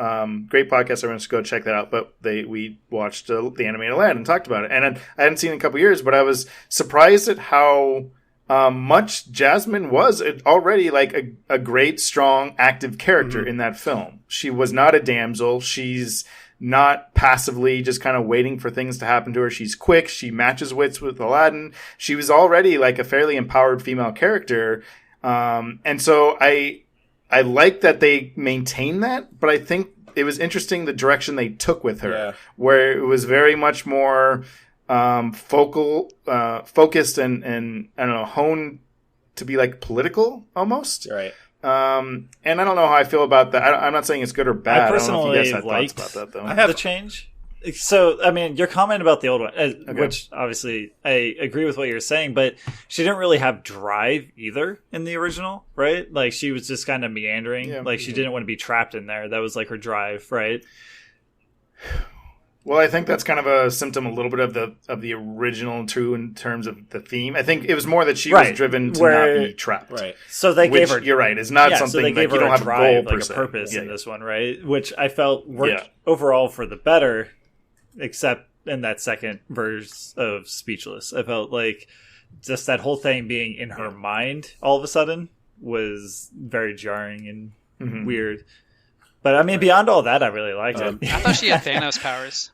Great podcast. Everyone should go check that out. But we watched the animated Aladdin and talked about it. And I hadn't seen it in a couple years, but I was surprised at how much Jasmine was already like a great, strong, active character in that film. She was not a damsel. She's not passively just kind of waiting for things to happen to her. She's quick. She matches wits with Aladdin. She was already like a fairly empowered female character. And so I like that they maintain that, but I think it was interesting the direction they took with her, where it was very much more focused and I don't know, honed to be like political almost. Right. And I don't know how I feel about that. I'm not saying it's good or bad. I personally don't know if you guys had liked thoughts about that, though. I have the change. So, I mean, your comment about the old one, which obviously I agree with what you're saying, but she didn't really have drive either in the original, right? Like, she was just kind of meandering. Yeah. Like, she didn't want to be trapped in there. That was like her drive, right? Well, I think that's kind of a symptom, a little bit of the original too, in terms of the theme. I think it was more that she was driven to not be trapped. Right. So they gave her. You're right. It's not something so they gave like her you don't have drive, a goal like per a purpose se. in this one, right? Which I felt worked overall for the better, except in that second verse of Speechless. I felt like just that whole thing being in her mind all of a sudden was very jarring and weird. But I mean, beyond all that, I really liked it. I thought she had Thanos powers.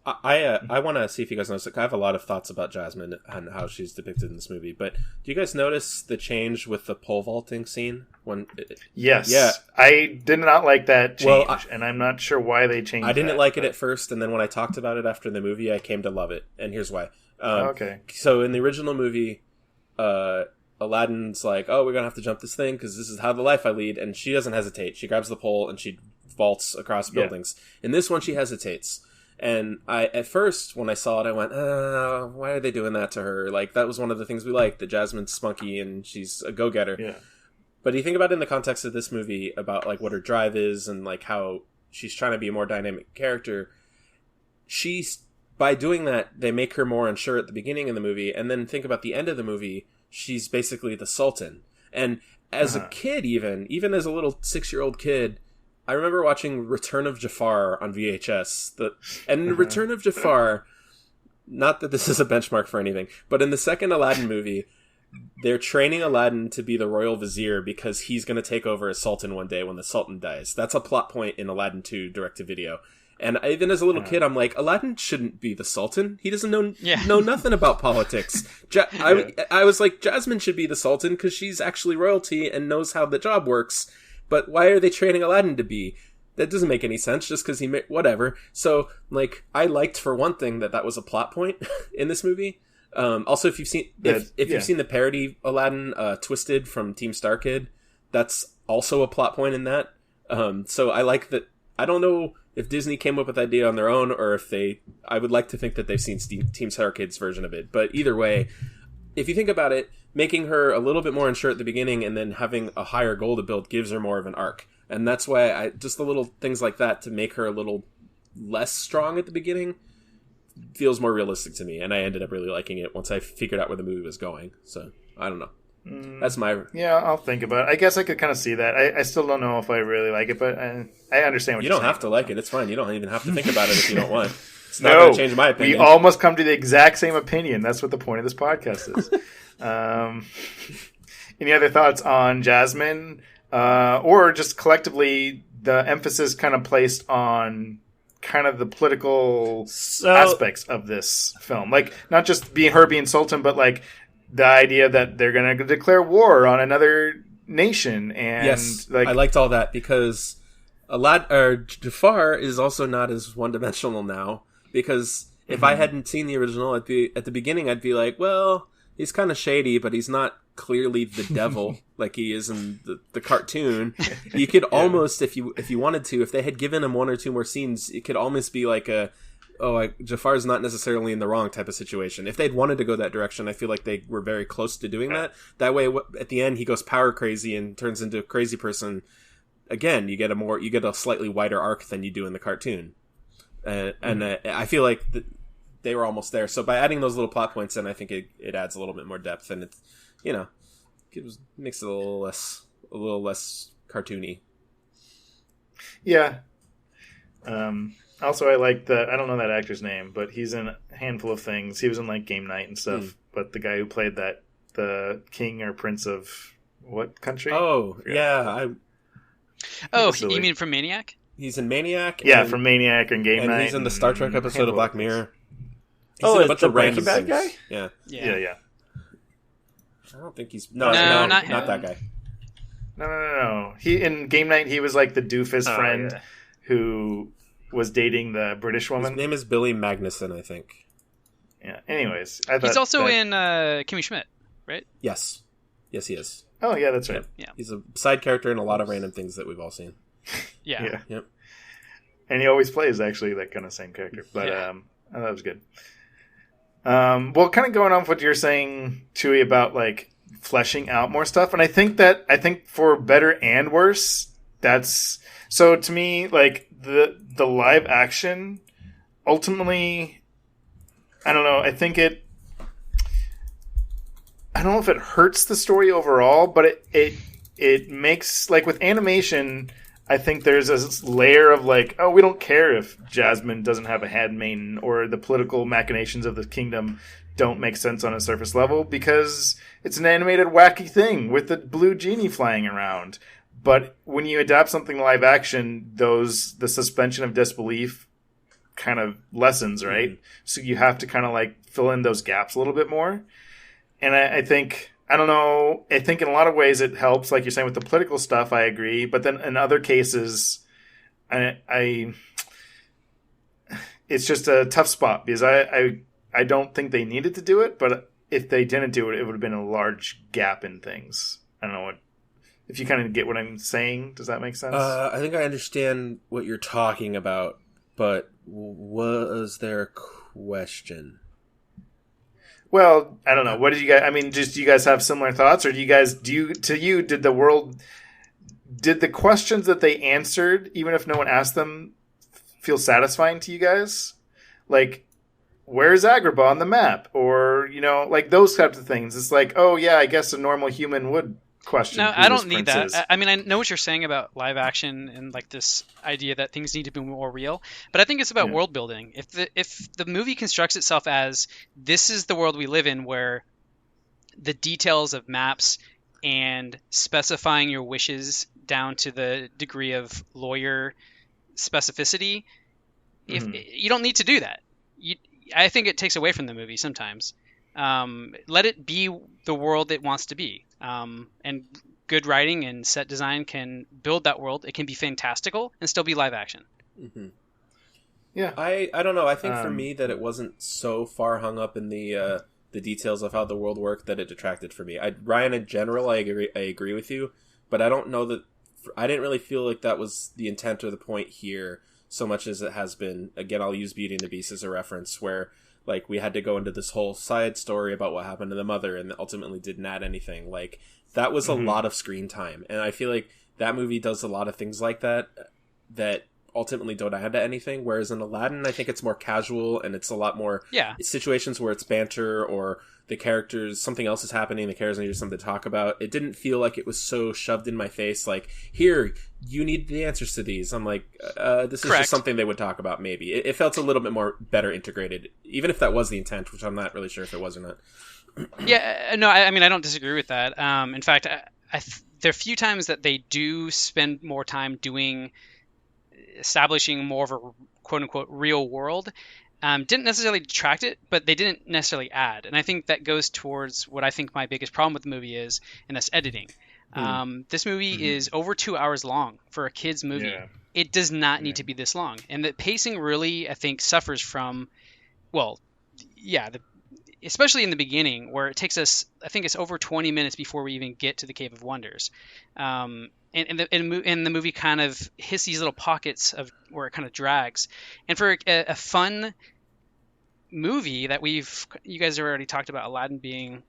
I want to see if you guys notice. Like, I have a lot of thoughts about Jasmine and how she's depicted in this movie. But do you guys notice the change with the pole vaulting scene? Yes. Yeah. I did not like that change, and I'm not sure why they changed it. I didn't like it at first, and then when I talked about it after the movie, I came to love it. And here's why. Okay. So in the original movie, Aladdin's like, oh, we're going to have to jump this thing because this is how the life I lead. And she doesn't hesitate. She grabs the pole and she vaults across buildings. In this one, she hesitates. And at first, when I saw it, I went, why are they doing that to her? Like, that was one of the things we liked, that Jasmine's spunky and she's a go-getter. Yeah. But you think about it in the context of this movie, about, like, what her drive is and, like, how she's trying to be a more dynamic character. By doing that, they make her more unsure at the beginning of the movie, and then think about the end of the movie, she's basically the Sultan. And as a kid, even as a little 6-year-old kid, I remember watching Return of Jafar on VHS. Return of Jafar, not that this is a benchmark for anything, but in the second Aladdin movie, they're training Aladdin to be the royal vizier because he's going to take over as Sultan one day when the Sultan dies. That's a plot point in Aladdin 2 direct-to-video. And even as a little kid, I'm like, Aladdin shouldn't be the Sultan. He doesn't know nothing about politics. I was like, Jasmine should be the Sultan because she's actually royalty and knows how the job works. But why are they training Aladdin to be? That doesn't make any sense just because whatever. So, like, I liked for one thing that was a plot point in this movie. Also, if you've seen you've seen the parody Aladdin Twisted from Team Star Kid, that's also a plot point in that. So I like that. I don't know if Disney came up with the idea on their own or if I would like to think that they've seen Team Star Kid's version of it. But either way, if you think about it, making her a little bit more unsure at the beginning and then having a higher goal to build gives her more of an arc. And that's why just the little things like that to make her a little less strong at the beginning feels more realistic to me. And I ended up really liking it once I figured out where the movie was going. So, I don't know. That's my... Yeah, I'll think about it. I guess I could kind of see that. I still don't know if I really like it, but I understand what you're saying. You don't have to like it. It's fine. You don't even have to think about it if you don't want. It's not going to change my opinion. We all must come to the exact same opinion. That's what the point of this podcast is. Any other thoughts on Jasmine? Or just collectively, the emphasis kind of placed on kind of the political aspects of this film. Like, not just her being Sultan, but like the idea that they're going to declare war on another nation. And yes, I liked all that because Jafar is also not as one-dimensional now. Because if I hadn't seen the original at the beginning, I'd be like, well, he's kind of shady, but he's not clearly the devil like he is in the cartoon. You could almost, if you wanted to, if they had given him one or two more scenes, it could almost be like Jafar's not necessarily in the wrong type of situation. If they'd wanted to go that direction, I feel like they were very close to doing that. That way, at the end, he goes power crazy and turns into a crazy person. Again, you get a slightly wider arc than you do in the cartoon. I feel like they were almost there. So by adding those little plot points in, I think it adds a little bit more depth, and it's makes it a little less cartoony. Yeah. Also, I like I don't know that actor's name, but he's in a handful of things. He was in like Game Night and stuff. But the guy who played the king or prince of what country? Oh, yeah. You mean from Maniac? He's in Maniac. Yeah, from Maniac and Game Night. And he's in the Star Trek episode of Black Mirror. He's Oh, in a it's bunch the of random Breaking Bad things. guy? Yeah. Yeah. I don't think he's... No, not not him. that guy. No. He in Game Night, he was like the doofus friend who was dating the British woman. His name is Billy Magnuson, I think. Yeah. Anyways, I thought he's also in Kimmy Schmidt, right? Yes, he is. Oh yeah, that's right. Yeah. He's a side character in a lot of random things that we've all seen. Yeah. Yep. And he always plays actually that kind of same character. But I thought it was good. Well, kind of going off what you're saying, Chewy, about like fleshing out more stuff, and I think for better and worse, that's so to me like the live action ultimately, I don't know. I don't know if it hurts the story overall, but it makes, like with animation, I think there's this layer of like, oh, we don't care if Jasmine doesn't have a handmaiden or the political machinations of the kingdom don't make sense on a surface level because it's an animated wacky thing with the blue genie flying around. But when you adapt something live action, the suspension of disbelief kind of lessens, right? Mm-hmm. So you have to kind of like fill in those gaps a little bit more. And I think, I don't know, I think in a lot of ways it helps, like you're saying with the political stuff, I agree. But then in other cases, it's just a tough spot because I don't think they needed to do it, but if they didn't do it, it would have been a large gap in things. I don't know if you kind of get what I'm saying. Does that make sense? I think I understand what you're talking about, but was there a question? Well, I don't know. What did you guys? I mean, do you guys have similar thoughts, or did the questions that they answered, even if no one asked them, feel satisfying to you guys? Like, where's Agrabah on the map, or like those types of things. It's like, oh yeah, I guess a normal human would question. No, I don't need that. I mean, I know what you're saying about live action and like this idea that things need to be more real, but I think it's about world building. If the movie constructs itself as this is the world we live in, where the details of maps and specifying your wishes down to the degree of lawyer specificity, if you don't need to do that, I think it takes away from the movie sometimes. Let it be the world it wants to be. And good writing and set design can build that world. It can be fantastical and still be live action. Mm-hmm. Yeah. I don't know. I think for me that it wasn't so far hung up in the details of how the world worked that it detracted for me. Ryan, in general, I agree with you, but I don't know that I didn't really feel like that was the intent or the point here so much as it has been. Again, I'll use Beauty and the Beast as a reference where like we had to go into this whole side story about what happened to the mother and ultimately didn't add anything. Like that was a lot of screen time. And I feel like that movie does a lot of things like that ultimately don't add to anything. Whereas in Aladdin, I think it's more casual and it's a lot more situations where it's banter or the characters, something else is happening, the characters need something to talk about. It didn't feel like it was so shoved in my face, like, here, you need the answers to these. I'm like, this is just something they would talk about, maybe. It felt a little bit more better integrated, even if that was the intent, which I'm not really sure if it was or not. Yeah, no, I mean, I don't disagree with that. In fact, there are few times that they do spend more time establishing more of a quote-unquote real world. Didn't necessarily detract it, but they didn't necessarily add. And I think that goes towards what I think my biggest problem with the movie is, and that's editing. This movie is over 2 hours long for a kid's movie. Yeah. It does not need to be this long. And the pacing really, I think, suffers from, especially in the beginning, where it takes us, I think it's over 20 minutes before we even get to the Cave of Wonders. And the movie kind of hits these little pockets of where it kind of drags. And for a fun movie that you guys have already talked about, Aladdin being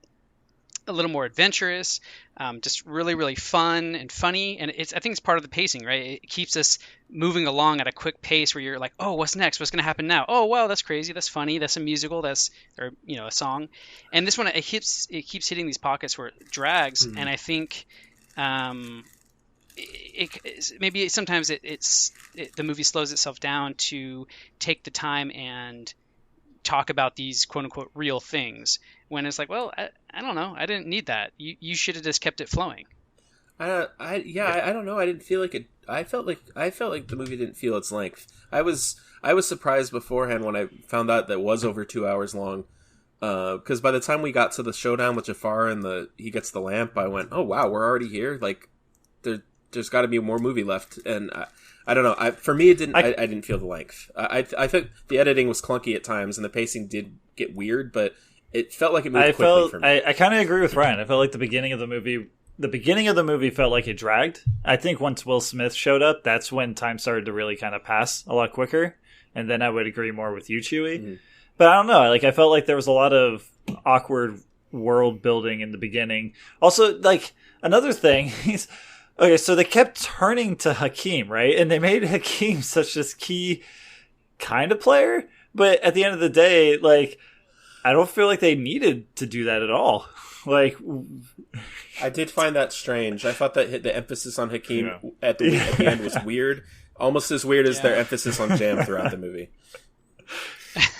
a little more adventurous, just really, really fun and funny. And I think it's part of the pacing, right? It keeps us moving along at a quick pace where you're like, oh, what's next? What's going to happen now? Oh, wow, that's crazy. That's funny. That's a musical. Or a song. And this one, it keeps hitting these pockets where it drags. And I think, maybe sometimes the movie slows itself down to take the time and talk about these quote unquote real things, when it's like, well, I don't know, I didn't need that. You should have just kept it flowing. I don't know. I didn't feel like it. I felt like the movie didn't feel its length. I was surprised beforehand when I found out that it was over 2 hours long. Because by the time we got to the showdown with Jafar and he gets the lamp, I went, oh wow, we're already here. Like there's got to be more movie left, and I don't know. For me, it didn't. I didn't feel the length. I think the editing was clunky at times, and the pacing did get weird, but it felt like it moved quickly for me. I kind of agree with Ryan. I felt like the beginning of the movie felt like it dragged. I think once Will Smith showed up, that's when time started to really kind of pass a lot quicker, and then I would agree more with you, Chewy. Mm-hmm. But I don't know. Like, I felt like there was a lot of awkward world building in the beginning. Also, like, another thing is, okay, so they kept turning to Hakeem, right? And they made Hakeem such this key kind of player. But at the end of the day, like, I don't feel like they needed to do that at all. Like, I did find that strange. I thought that the emphasis on Hakeem at the end was weird. Almost as weird as their emphasis on Jam throughout the movie.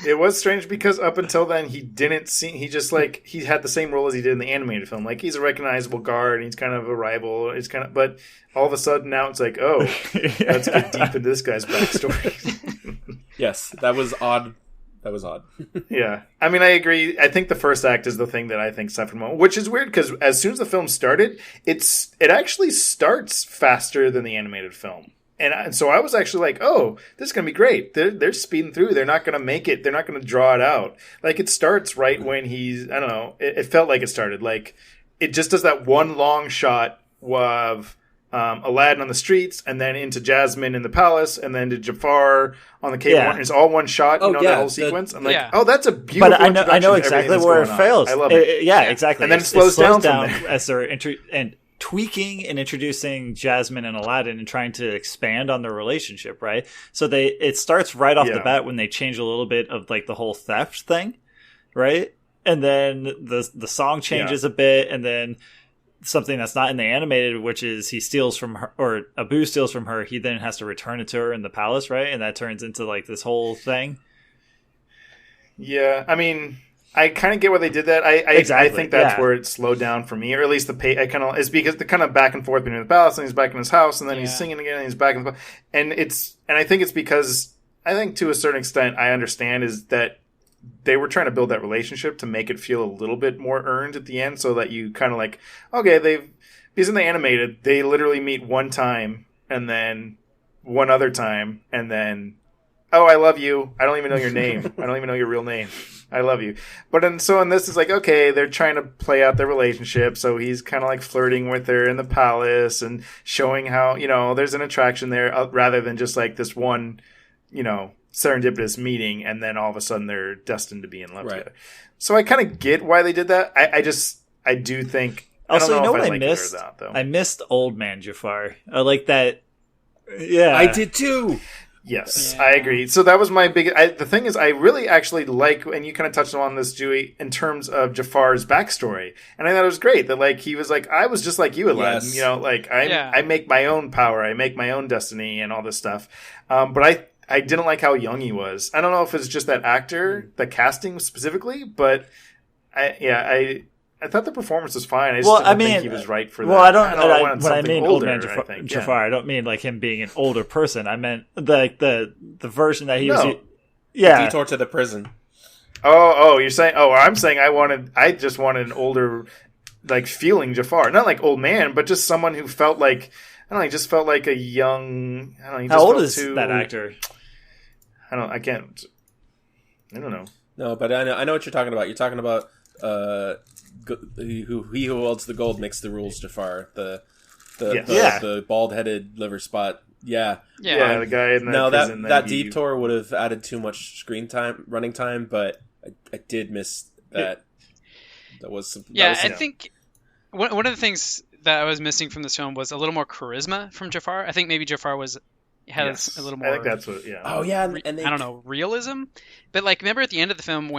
It was strange because up until then he didn't seem, he just like, he had the same role as he did in the animated film. Like, he's a recognizable guard, and he's kind of a rival. It's kind of, but all of a sudden now it's like, oh, let's get deep into this guy's backstory. Yes, that was odd. That was odd. Yeah. I mean, I agree. I think the first act is the thing that I think suffered most, which is weird because as soon as the film started, it actually starts faster than the animated film. And so I was actually like, oh, this is going to be great. They're speeding through. They're not going to make it. They're not going to draw it out. Like, it starts right when he's, I don't know, it felt like it started. Like, it just does that one long shot of Aladdin on the streets, and then into Jasmine in the palace, and then to Jafar on the cave. It's all one shot, that whole sequence. I'm like, oh, that's a beautiful introduction. But I know exactly where it fails. I love it. Yeah, exactly. And then it slows down as they're tweaking and introducing Jasmine and Aladdin and trying to expand on their relationship, right? So it starts right off the bat when they change a little bit of like the whole theft thing, right? And then the song changes a bit, and then something that's not in the animated, which is he steals from her, or Abu steals from her, he then has to return it to her in the palace, right? And that turns into like this whole thing. Yeah, I mean, I kind of get why they did that. I think that's where it slowed down for me, or at least the pay. I kind of is because the kind of back and forth between the palace, and he's back in his house, and then he's singing again, and he's back in the, and I think it's because I think to a certain extent I understand is that they were trying to build that relationship to make it feel a little bit more earned at the end, so that you kind of like, okay, because in the animated they literally meet one time and then one other time and then, oh, I love you. I don't even know your name. I don't even know your real name. I love you. But in this is like, okay, they're trying to play out their relationship. So he's kind of like flirting with her in the palace and showing how, there's an attraction there rather than just like this one, serendipitous meeting. And then all of a sudden they're destined to be in love together. So I kind of get why they did that. I do think. Also, I don't know what if I missed? That, though. I missed Old Man Jafar. I like that. Yeah. I did too. Yes, I agree. So that was my big... the thing is, I really actually like, and you kind of touched on this, Dewey, in terms of Jafar's backstory. And I thought it was great that, like, he was like, I was just like you, Aladdin. Yes. I make my own power. I make my own destiny and all this stuff. But I didn't like how young he was. I don't know if it's just that actor, the casting specifically, but I thought the performance was fine. I just didn't think he was right for that. Well, when I mean Old Man Jafar, I don't mean like him being an older person. I meant the version that he was. Yeah, detour to the prison. Oh, you're saying? Oh, I'm saying I just wanted an older, like, feeling Jafar, not like old man, but just someone who felt like, I don't know, he just felt like a young. I don't know. How old is that actor? I don't know. No, but I know what you're talking about. You're talking about he who holds the gold makes the rules, Jafar. The bald-headed liver spot. Yeah. The guy in the prison. That detour would have added too much running time, but I did miss that. That was some. I think one of the things that I was missing from this film was a little more charisma from Jafar. I think maybe Jafar has a little more. I think that's what. Yeah. Oh yeah, and I don't know, realism. But like, remember at the end of the film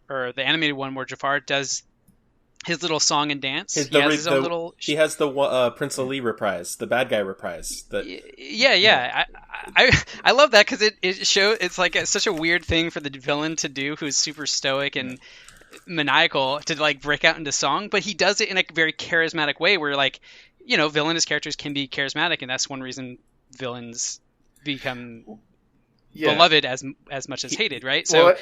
or the animated one where Jafar does his little song and dance. His, He has his own little. He has the Prince Ali reprise, the bad guy reprise. Yeah. I love that because it shows it's like such a weird thing for the villain to do, who's super stoic and maniacal, to like break out into song, but he does it in a very charismatic way where, like, you know, villainous characters can be charismatic, and that's one reason villains become beloved as much as hated, right? So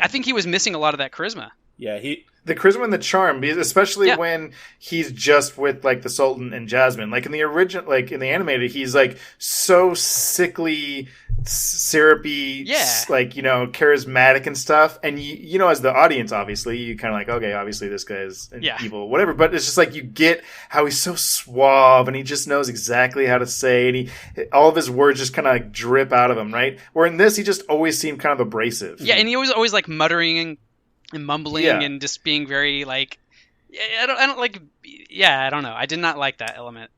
I think he was missing a lot of that charisma. Yeah, the charisma and the charm, especially when he's just with like the Sultan and Jasmine. Like in the original, like in the animated, he's like so sickly, syrupy, like, you know, charismatic and stuff. And you know, as the audience, obviously, you kind of like, okay, obviously this guy is evil, whatever. But it's just like you get how he's so suave and he just knows exactly how to say, and all of his words just kind of like drip out of him, right? Where in this, he just always seemed kind of abrasive. Yeah, and he was always like muttering and mumbling and just being very like, I don't know. I did not like that element.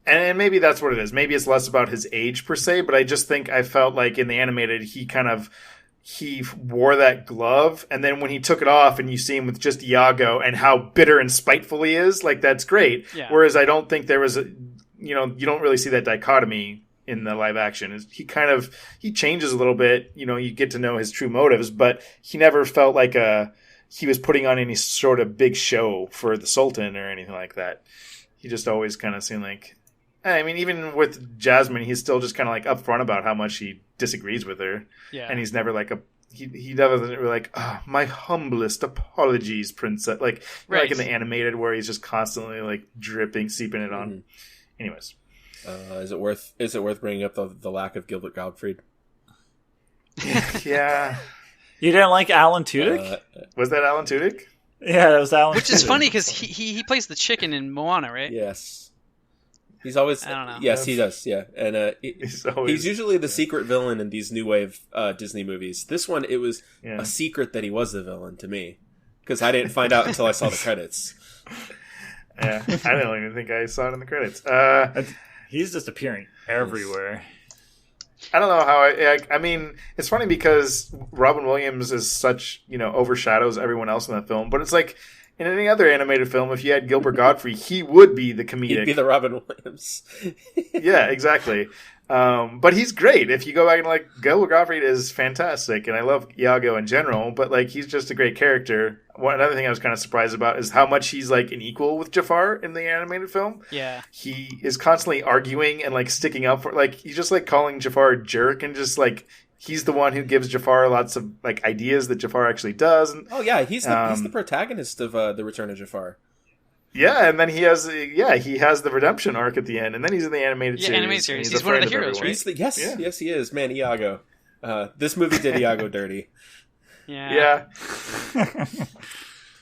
And maybe that's what it is. Maybe it's less about his age per se, but I just think I felt like in the animated, he wore that glove, and then when he took it off and you see him with just Iago and how bitter and spiteful he is, like, that's great. Yeah. Whereas I don't think there was you don't really see that dichotomy in the live action. He changes a little bit, you know, you get to know his true motives, but he never felt like he was putting on any sort of big show for the Sultan or anything like that. He just always kind of seemed like, I mean, even with Jasmine, he's still just kind of like upfront about how much he disagrees with her. Yeah. And he's never like he doesn't really like, my humblest apologies, princess. Like, like in the animated where he's just constantly like seeping it on. Anyways. Is it worth bringing up the lack of Gilbert Gottfried? Yeah. You didn't like Alan Tudyk? Was that Alan Tudyk? Yeah, that was Alan. Which is funny because he plays the chicken in Moana, right? Yes. He's always. I don't know. Yes, he does. Yeah, and he's usually the secret villain in these new wave Disney movies. This one, it was a secret that he was the villain to me, because I didn't find out until I saw the credits. Yeah, I don't even think I saw it in the credits. He's just appearing everywhere. I don't know how I mean, it's funny because Robin Williams is such, you know, overshadows everyone else in that film. But it's like in any other animated film, if you had Gilbert Gottfried, he would be the comedic. He'd be the Robin Williams. Yeah, exactly. But he's great. If you go back and like, Gilbert Gottfried is fantastic, and I love Iago in general. But like, he's just a great character. Another thing I was kind of surprised about is how much he's like an equal with Jafar in the animated film. Yeah, he is constantly arguing and like sticking up for, like, he's just like calling Jafar a jerk, and just like he's the one who gives Jafar lots of like ideas that Jafar actually does. And, he's the protagonist of The Return of Jafar. Yeah, and then he has the redemption arc at the end, and then he's in the animated series. Animated series. He's one of the heroes, right? Yes, he is. Man, Iago. This movie did Iago dirty. Yeah.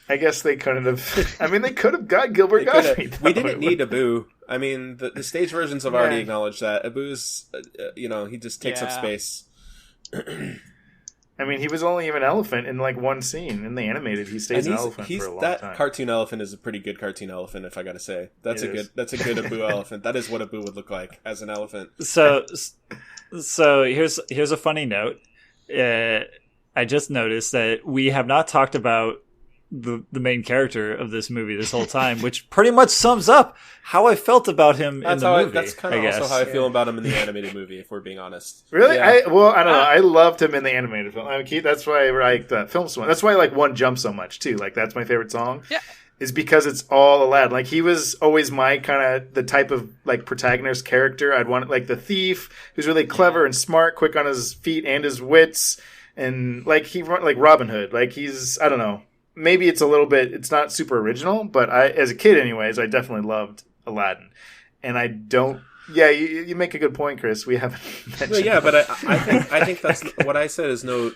I guess they couldn't have. I mean, they could have got Gilbert Gottfried. We didn't need Abu. I mean, the stage versions have already acknowledged that. Abu's, he just takes up space. I mean, he was only even an elephant in like one scene. In the animated, he stays an elephant for a long time. That cartoon elephant is a pretty good cartoon elephant, if I gotta say. That's a good Abu elephant. That is what Abu would look like as an elephant. So here's a funny note. I just noticed that we have not talked about the main character of this movie this whole time, which pretty much sums up how I felt about him in the movie. That's kind of also how I feel about him in the animated movie, if we're being honest. Really? Yeah. I don't know. I loved him in the animated film. I mean, that's why I like that film so much. That's why I like One Jump so much, too. Like, that's my favorite song. Yeah. Is because it's all Aladdin. Like, he was always my kind of the type of like protagonist character. I'd want like the thief who's really clever and smart, quick on his feet and his wits. And like like Robin Hood, like he's, I don't know, maybe it's a little bit, it's not super original, but as a kid anyways, I definitely loved Aladdin. And I don't, you make a good point, Chris. We haven't mentioned but I think that's what I said is no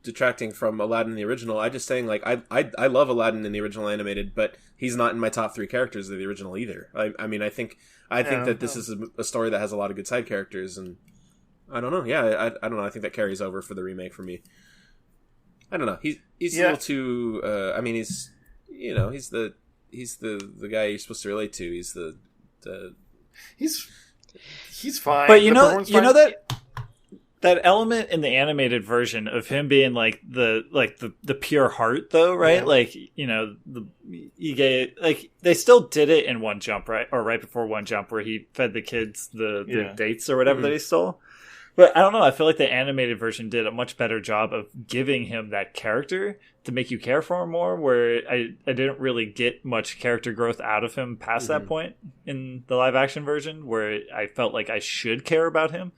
detracting from Aladdin in the original. I just saying like, I love Aladdin in the original animated, but he's not in my top 3 characters of the original either. I mean, I think that this is a story that has a lot of good side characters, and I don't know. Yeah, I don't know. I think that carries over for the remake for me. I don't know. He's a little too. I mean, he's the guy you're supposed to relate to. He's fine. But you know that that element in the animated version of him being like the pure heart, though, right? Yeah. Like, you know, you get like they still did it in One Jump, right, or right before One Jump, where he fed the kids the dates or whatever that he stole. But I don't know. I feel like the animated version did a much better job of giving him that character to make you care for him more, where I didn't really get much character growth out of him past that point in the live action version, where I felt like I should care about him.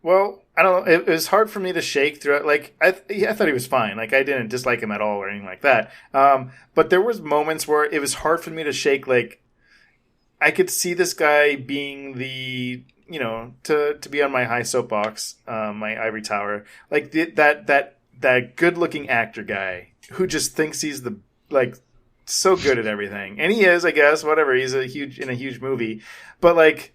Well, I don't know. It was hard for me to shake through it. Like, I thought he was fine. Like, I didn't dislike him at all or anything like that. But there was moments where it was hard for me to shake. Like, I could see this guy being the... you know, to be on my high soapbox, my ivory tower, like that good looking actor guy who just thinks he's the so good at everything, and he is, I guess, whatever. He's in a huge movie, but like,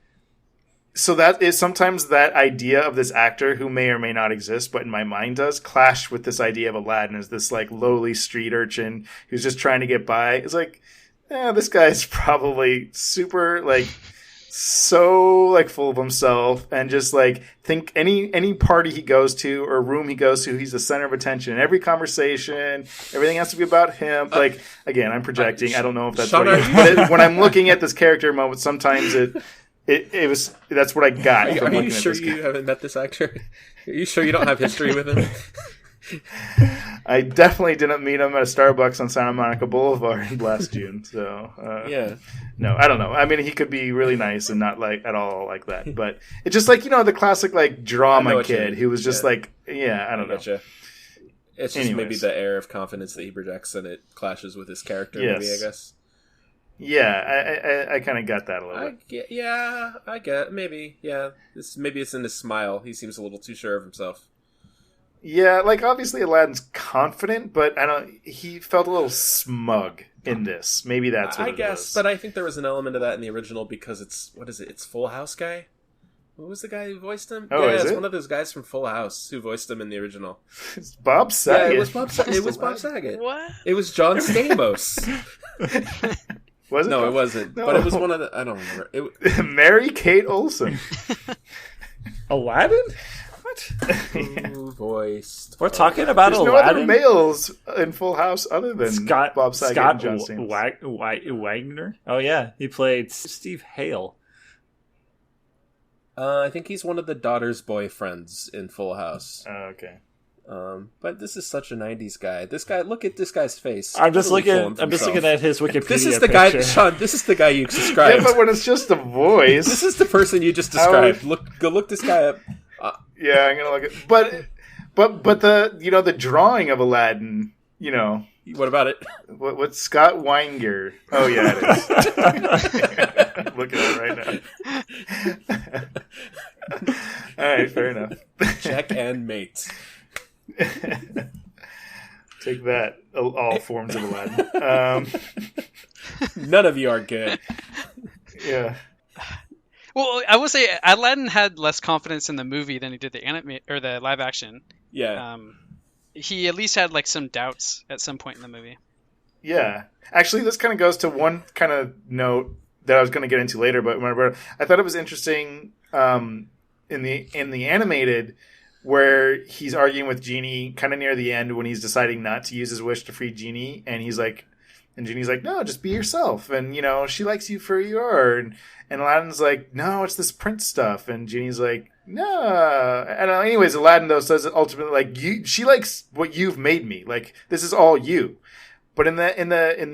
so that is sometimes that idea of this actor who may or may not exist, but in my mind does clash with this idea of Aladdin as this like lowly street urchin who's just trying to get by. It's like, this guy's probably super like. So like full of himself and just like think any party he goes to or room he goes to, he's the center of attention. Every conversation, everything has to be about him. Like, again, I'm projecting. I don't know if that's what but when I'm looking at this character moment, sometimes it was that's what I got. Are you sure you haven't met this actor? Are you sure you don't have history with him? I definitely didn't meet him at a Starbucks on Santa Monica Boulevard last June. So no, I don't know. I mean, he could be really nice and not like at all like that. But it's just like, you know, the classic like drama kid who was just like, I don't know. Gotcha. It's just maybe the air of confidence that he projects, and it clashes with his character. Maybe, I guess. Yeah, I kind of got that a little bit. I get maybe. Yeah, maybe it's in his smile. He seems a little too sure of himself. Yeah, like obviously Aladdin's confident, but he felt a little smug in this. Maybe that's what I guess, but I think there was an element of that in the original because it's Full House guy? What was the guy who voiced him? Oh, it's it? One of those guys from Full House who voiced him in the original. It's Bob Saget. Yeah, it was Bob Saget. What? It was John Stamos. Was it? No, it wasn't. No. But it was one of the... I don't remember. Mary Kate Olsen. Aladdin? Who voiced? We're talking about There's Aladdin. no other males in Full House other than Bob Saget and John Stamos. Wagner. Oh yeah, he played Steve Hale. I think he's one of the daughter's boyfriends in Full House. Oh, okay. But this is such a '90s guy. This guy, look at this guy's face. I'm just looking at his Wikipedia. This is the picture. guy, Sean. This is the guy you described. Yeah, but when it's just a voice, this is the person you just described. Go look this guy up. Yeah, I'm gonna look at. But the drawing of Aladdin, you know. What about it? What's Scott Weinger? Oh yeah, it is. I'm looking at it right now. All right, fair enough. Check and mate. Take that, all forms of Aladdin. None of you are good. Yeah. Well, I will say Aladdin had less confidence in the movie than he did the the live action. Yeah. He at least had like some doubts at some point in the movie. Yeah. Actually, this kind of goes to one kind of note that I was going to get into later, but I thought it was interesting in the animated where he's arguing with Genie kind of near the end when he's deciding not to use his wish to free Genie, and Genie's like, no, just be yourself, and she likes you for who you are, and Aladdin's like, no, it's this prince stuff, and Genie's like, no. And anyways, Aladdin though says ultimately like, she likes what you've made me, like this is all you. But in the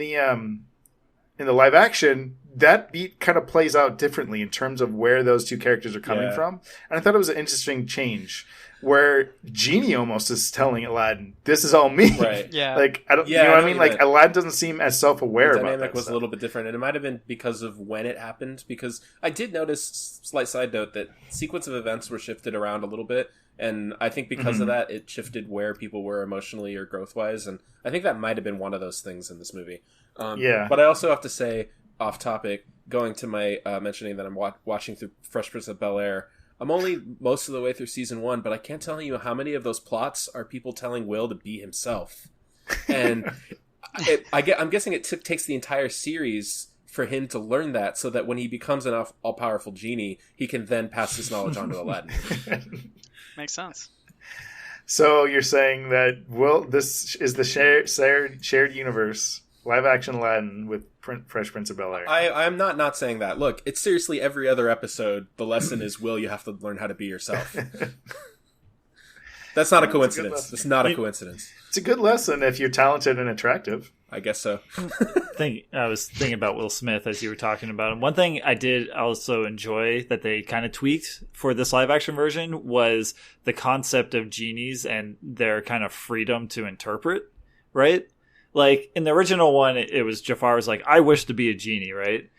live action, that beat kind of plays out differently in terms of where those two characters are coming from, and I thought it was an interesting change. Where Genie almost is telling Aladdin, "This is all me." Right. Yeah. Like I don't. You know what I mean? Like Aladdin doesn't seem as self-aware about that. The dynamic was a little bit different, and it might have been because of when it happened. Because I did notice, slight side note, that sequence of events were shifted around a little bit, and I think because of that, it shifted where people were emotionally or growth-wise, and I think that might have been one of those things in this movie. But I also have to say, off topic, going to my mentioning that I'm watching through Fresh Prince of Bel-Air. I'm only most of the way through season 1, but I can't tell you how many of those plots are people telling Will to be himself. And I'm guessing it takes the entire series for him to learn that, so that when he becomes an all-powerful genie, he can then pass his knowledge on to Aladdin. Makes sense. So you're saying that this is the shared universe, live action Aladdin with Fresh Prince of Bel-Air. I'm not saying that. Look, it's seriously every other episode. The lesson is, Will, you have to learn how to be yourself. That's not a coincidence. It's not a coincidence. It's a good lesson if you're talented and attractive. I guess so. I was thinking about Will Smith as you were talking about him. One thing I did also enjoy that they kind of tweaked for this live action version was the concept of genies and their kind of freedom to interpret, right? Like in the original one, it was Jafar was like, I wish to be a genie, right?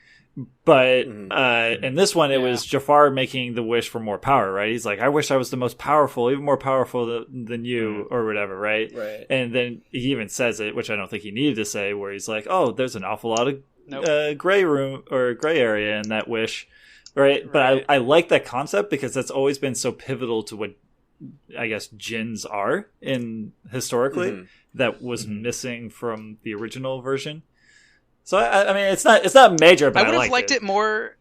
But in this one, it was Jafar making the wish for more power, right? He's like, I wish I was the most powerful, even more powerful than you, or whatever, right? Right. And then he even says it, which I don't think he needed to say, where he's like, oh, there's an awful lot of gray room or gray area in that wish, right? But I like that concept because that's always been so pivotal to what I guess jinns are in historically that was missing from the original version. So I mean, it's not major, but I would have liked it more.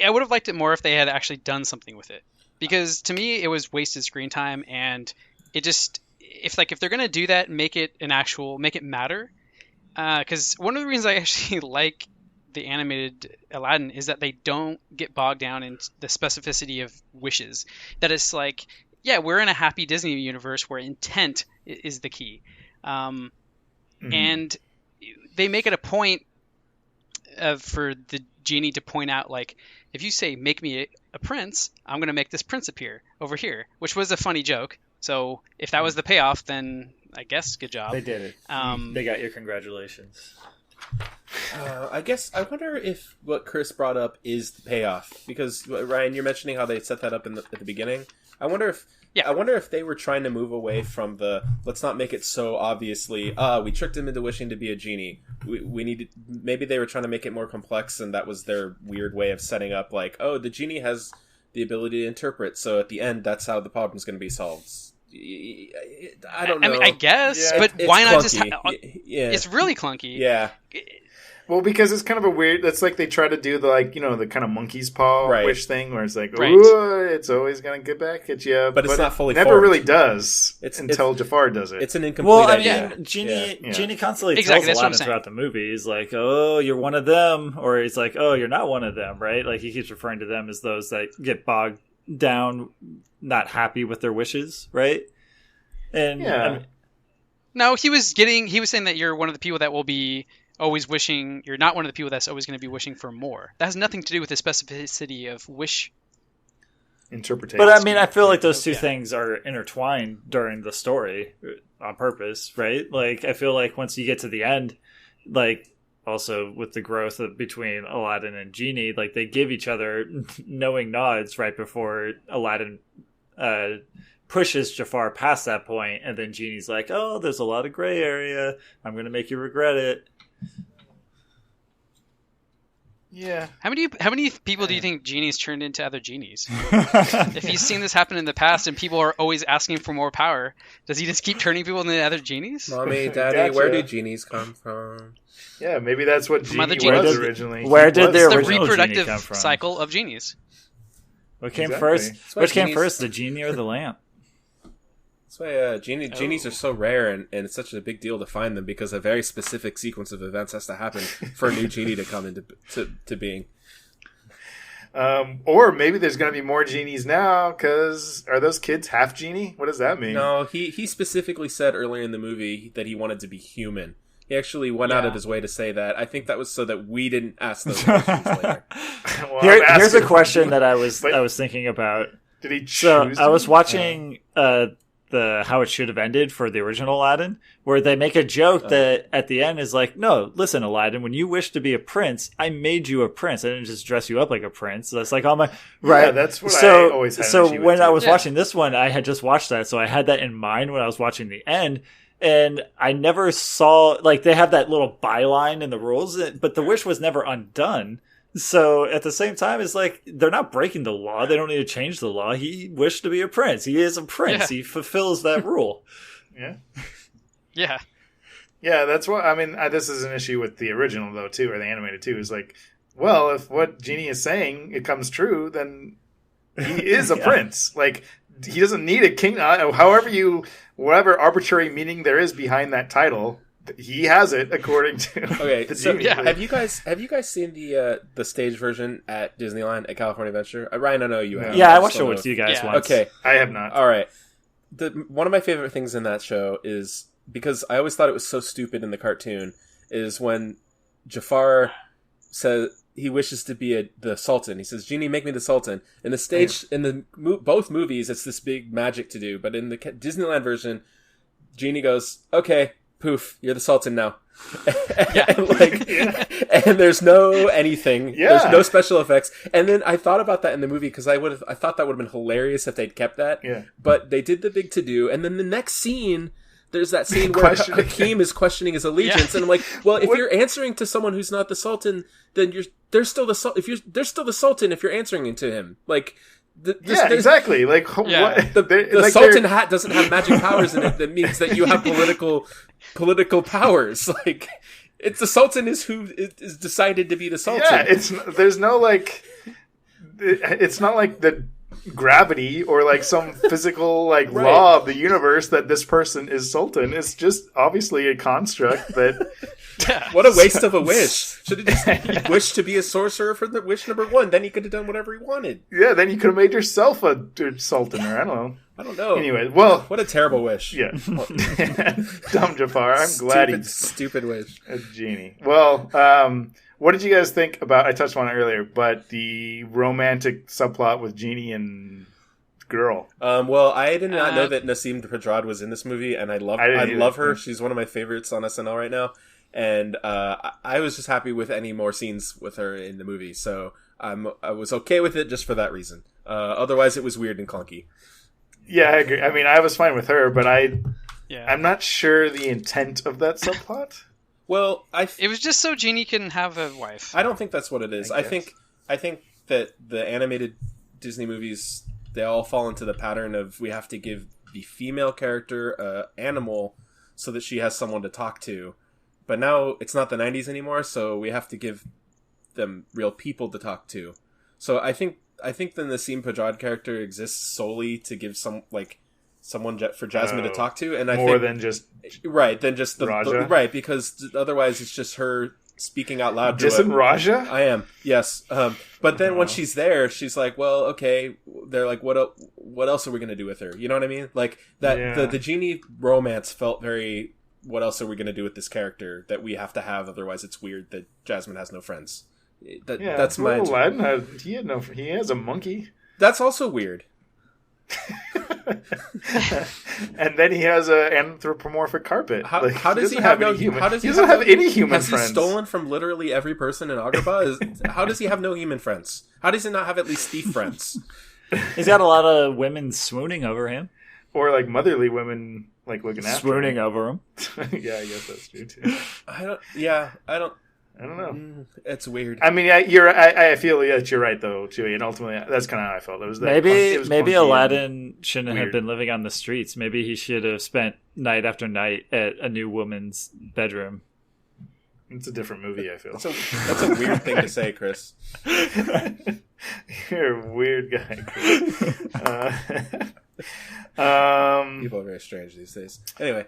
I would have liked it more if they had actually done something with it, because to me it was wasted screen time, and it just if they're gonna do that, make it matter. Because one of the reasons I actually like the animated Aladdin is that they don't get bogged down in the specificity of wishes. That it's like, yeah, we're in a happy Disney universe where intent is the key, and they make it a point for the genie to point out, like, if you say, make me a prince, I'm going to make this prince appear over here, which was a funny joke. So if that was the payoff, then I guess good job. They did it. They got your congratulations. I wonder if what Chris brought up is the payoff, because Ryan, you're mentioning how they set that up at the beginning. I wonder if they were trying to move away from the let's not make it so obviously we tricked him into wishing to be a genie. We needed, maybe they were trying to make it more complex, and that was their weird way of setting up, like, oh, the genie has the ability to interpret, so at the end that's how the problem's going to be solved. I don't know. I mean, I guess, but why not just it's really clunky. Yeah. Well, because it's kind of a weird. It's like they try to do the the kind of monkey's paw wish thing, where it's like, it's always gonna get back at you, but it's not fully. Never formed. really does until Jafar does it. It's an incomplete. Well, Genie constantly tells Aladdin throughout the movie. He's like, "Oh, you're one of them," or he's like, "Oh, you're not one of them," right? Like he keeps referring to them as those that get bogged down, not happy with their wishes, right? And no, he was saying that you're one of the people that will be always wishing. You're not one of the people that's always going to be wishing for more. That has nothing to do with the specificity of wish interpretation. But I mean, I feel like those two things are intertwined during the story on purpose, right? Like, I feel like once you get to the end, like, also with the growth between Aladdin and Genie, like, they give each other knowing nods right before Aladdin pushes Jafar past that point, and then Genie's like, oh, there's a lot of gray area. I'm going to make you regret it. Yeah. How many people do you think Genie's turned into other genies? If he's seen this happen in the past and people are always asking for more power, does he just keep turning people into other genies? Mommy, Daddy, Gotcha. Where do genies come from? Yeah, maybe that's what Genie was originally. Where did the the original reproductive genie come from? cycle of genies? What came first? Which came first, the genie or the lamp? That's why genies are so rare, and it's such a big deal to find them, because a very specific sequence of events has to happen for a new genie to come into to being. Or maybe there's going to be more genies now, because are those kids half genie? What does that mean? No, he specifically said earlier in the movie that he wanted to be human. He actually went out of his way to say that. I think that was so that we didn't ask those questions later. Well, Here's a question that I was thinking about. Did he choose? So I was watching the How It Should Have Ended for the original Aladdin, where they make a joke that at the end is like, no, listen, Aladdin, when you wish to be a prince, I made you a prince. I didn't just dress you up like a prince. That's like all my right. Yeah, that's what I always had. So when I was watching this one, I had just watched that, so I had that in mind when I was watching the end. And I never saw, like, they have that little byline in the rules, but the wish was never undone. So at the same time, it's like, they're not breaking the law. They don't need to change the law. He wished to be a prince. He is a prince. Yeah. He fulfills that rule. Yeah. Yeah. Yeah, that's what I mean. This is an issue with the original though too, or the animated too. Is like, well, if what Genie is saying it comes true, then he is a prince. Like he doesn't need a king. Whatever arbitrary meaning there is behind that title, he has it according to. Okay, the so Genie. have you guys seen the stage version at Disneyland at California Adventure? Ryan, I know you have. Yeah, I watched it with you guys Yeah. once. Okay, I have not. all right. One of my favorite things in that show is, because I always thought it was so stupid in the cartoon, is when Jafar says he wishes to be the Sultan. He says, "Genie, make me the Sultan." In the stage, both movies, it's this big magic to do. But in the Disneyland version, Genie goes, "Okay, poof, you're the Sultan now." And there's no anything. Yeah. There's no special effects. And then I thought about that in the movie because I thought that would have been hilarious if they'd kept that. Yeah. But they did the big to do, and then the next scene. There's that scene where Hakeem is questioning his allegiance, and I'm like, well, if you're answering to someone who's not the Sultan, then they're still the Sultan if you're answering to him. Like, exactly. Like, Yeah. what? The Sultan hat doesn't have magic powers in it that means that you have political powers. Like, it's the Sultan is who is decided to be the Sultan. Yeah, there's no like, it's not like the gravity or like some physical like Right. law of the universe that this person is Sultan. It's just obviously a construct that. What a waste of a wish. Should have just wished to be a sorcerer for the wish number 1. Then he could have done whatever he wanted. Yeah, then you could have made yourself a Sultan, or I don't know. Anyway, well, What a terrible wish. yeah, dumb Jafar. I'm glad Stupid wish. a Genie. Well, what did you guys think about? I touched on it earlier, but the romantic subplot with Genie and girl. Well, I did not know that Nasim Pedrad was in this movie, and I love her. She's one of my favorites on SNL right now, and I was just happy with any more scenes with her in the movie. So I was okay with it just for that reason. Otherwise, it was weird and clunky. Yeah, I agree. I mean, I was fine with her, but I'm Yeah. not sure the intent of that subplot. Well, It was just so Genie can have a wife. I don't think that's what it is. I think that the animated Disney movies, they all fall into the pattern of we have to give the female character a animal so that she has someone to talk to. But now it's not the 90s anymore, so we have to give them real people to talk to. So I think the Nasim Pedrad character exists solely to give someone for Jasmine to talk to, and than just the Raja? right, because otherwise it's just her speaking out loud. Dissing Raja? I am, yes. But then when she's there, she's like, well, okay. They're like, what else are we going to do with her? You know what I mean? Like, that the Genie romance felt very, what else are we going to do with this character that we have to have? Otherwise, it's weird that Jasmine has no friends. That's my... Aladdin he has a monkey. That's also weird. And then he has an anthropomorphic carpet. How does he have no human? He doesn't have any human friends. friends. Has he stolen from literally every person in Agrabah? How does he have no human friends? How does he not have at least thief friends? He's got a lot of women swooning over him. Or like motherly women like looking after Swooning over him. Yeah, I guess that's true too. I don't know. It's weird. I mean, I feel that you're right though, Chewie, and ultimately that's kind of how I felt. It was Maybe punky Aladdin shouldn't have weird. been living on the streets. Maybe he should have spent night after night at a new woman's bedroom. It's a different movie, I feel. That's a weird thing to say, Chris. You're a weird guy, Chris. People are very strange these days. Anyway,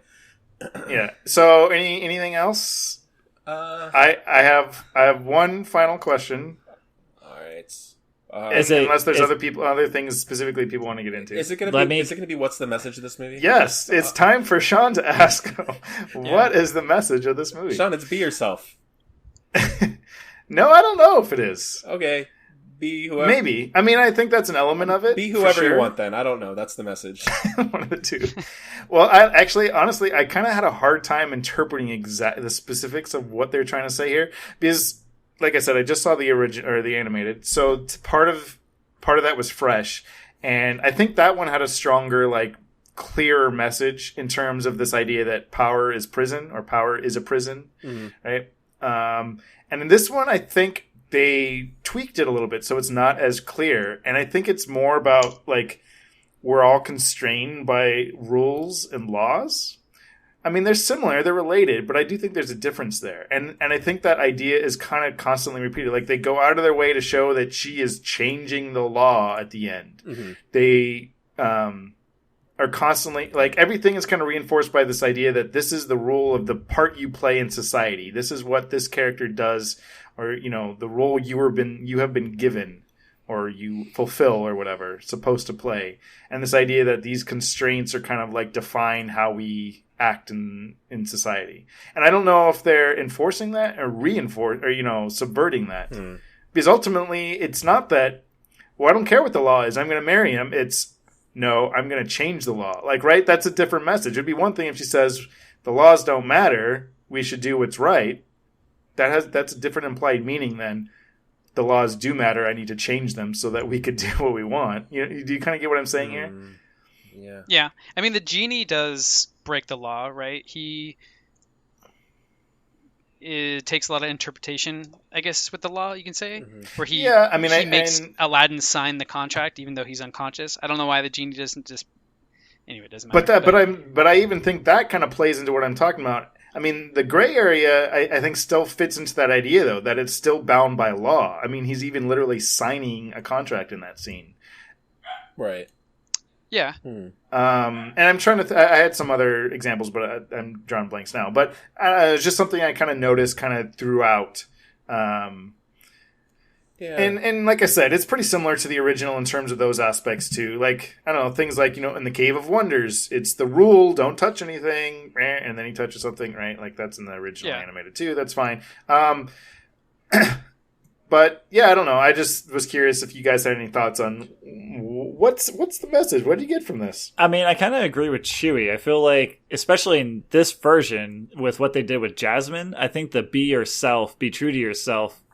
yeah. So, anything else? I have one final question. All right. Unless there's other things specifically people want to get into. Is it going to be what's the message of this movie? Yes, it's time for Sean to ask. What is the message of this movie? Sean, it's be yourself. No, I don't know if it is. Okay. Be whoever. Maybe. I mean, I think that's an element of it. Be whoever you want, then. I don't know. That's the message. One of the two. Well, honestly, I kind of had a hard time interpreting the specifics of what they're trying to say here, because, like I said, I just saw the original or the animated, so part of that was fresh, and I think that one had a stronger, like, clearer message in terms of this idea that power is prison, or power is a prison, right? And in this one, I think they tweaked it a little bit so it's not as clear, and I think it's more about, like, we're all constrained by rules and laws, I mean, they're similar, they're related, but I do think there's a difference there. And I think that idea is kind of constantly repeated. Like, they go out of their way to show that she is changing the law at the end. Mm-hmm. They are constantly, like, everything is kind of reinforced by this idea that this is the rule of the part you play in society. This is what this character does, or, you know, the role you have been given, or you fulfill, or whatever, supposed to play. And this idea that these constraints are kind of like define how we act in society. And I don't know if they're enforcing that or subverting that. Because ultimately it's not that, well, I don't care what the law is, I'm going to marry him. It's, no, I'm going to change the law. Like, right? That's a different message. It'd be one thing if she says the laws don't matter, we should do what's right. That's a different implied meaning than the laws do matter, I need to change them so that we could do what we want. Do you kind of get what I'm saying here? Yeah. Yeah. I mean, the genie does break the law, right? It takes a lot of interpretation, I guess, with the law, you can say. Mm-hmm. Where he makes Aladdin sign the contract even though he's unconscious. I don't know why the genie doesn't just... Anyway, it doesn't matter. But I even think that kind of plays into what I'm talking about. I mean, the gray area, I think, still fits into that idea, though, that it's still bound by law. I mean, he's even literally signing a contract in that scene. Right. Yeah. And I'm trying to... I had some other examples, but I'm drawing blanks now. But it's just something I kind of noticed kind of throughout. Yeah. And like I said, it's pretty similar to the original in terms of those aspects, too. Like, I don't know, things like, in the Cave of Wonders, it's the rule, don't touch anything, and then he touches something, right? Like, that's in the original animated, too. That's fine. But, yeah, I don't know. I just was curious if you guys had any thoughts on what's the message? What do you get from this? I mean, I kind of agree with Chewy. I feel like, especially in this version, with what they did with Jasmine, I think the be true to yourself,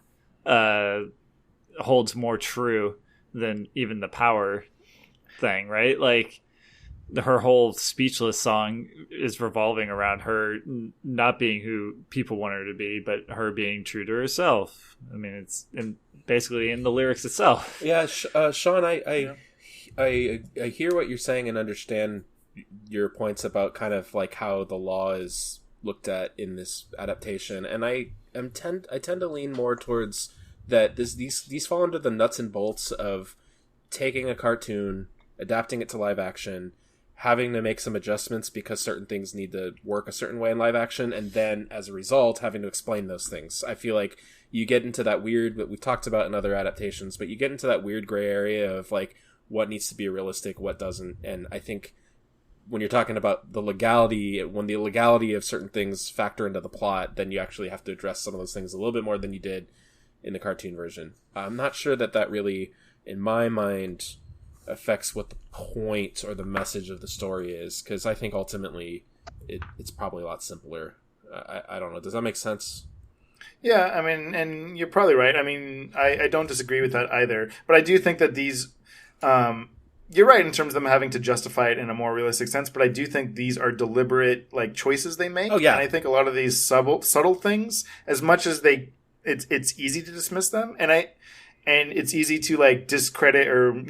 holds more true than even the power thing, right? Like, her whole Speechless song is revolving around her not being who people want her to be, but her being true to herself. I mean, it's basically in the lyrics itself. Yeah, Sean, I hear what you're saying and understand your points about kind of like how the law is looked at in this adaptation, and I tend to lean more towards that these fall under the nuts and bolts of taking a cartoon, adapting it to live action, having to make some adjustments because certain things need to work a certain way in live action, and then as a result having to explain those things. I feel like you get into that weird, what we've talked about in other adaptations, but you get into that weird gray area of like what needs to be realistic, what doesn't. And I think when you're talking about the legality of certain things factor into the plot, then you actually have to address some of those things a little bit more than you did in the cartoon version. I'm not sure that really, in my mind, affects what the point or the message of the story is, because I think ultimately it's probably a lot simpler. I don't know. Does that make sense? Yeah, I mean, and you're probably right. I mean, I don't disagree with that either. But I do think that these... you're right in terms of them having to justify it in a more realistic sense, but I do think these are deliberate like choices they make. Oh, yeah. And I think a lot of these subtle things, as much as it's easy to dismiss them, and it's easy to like discredit or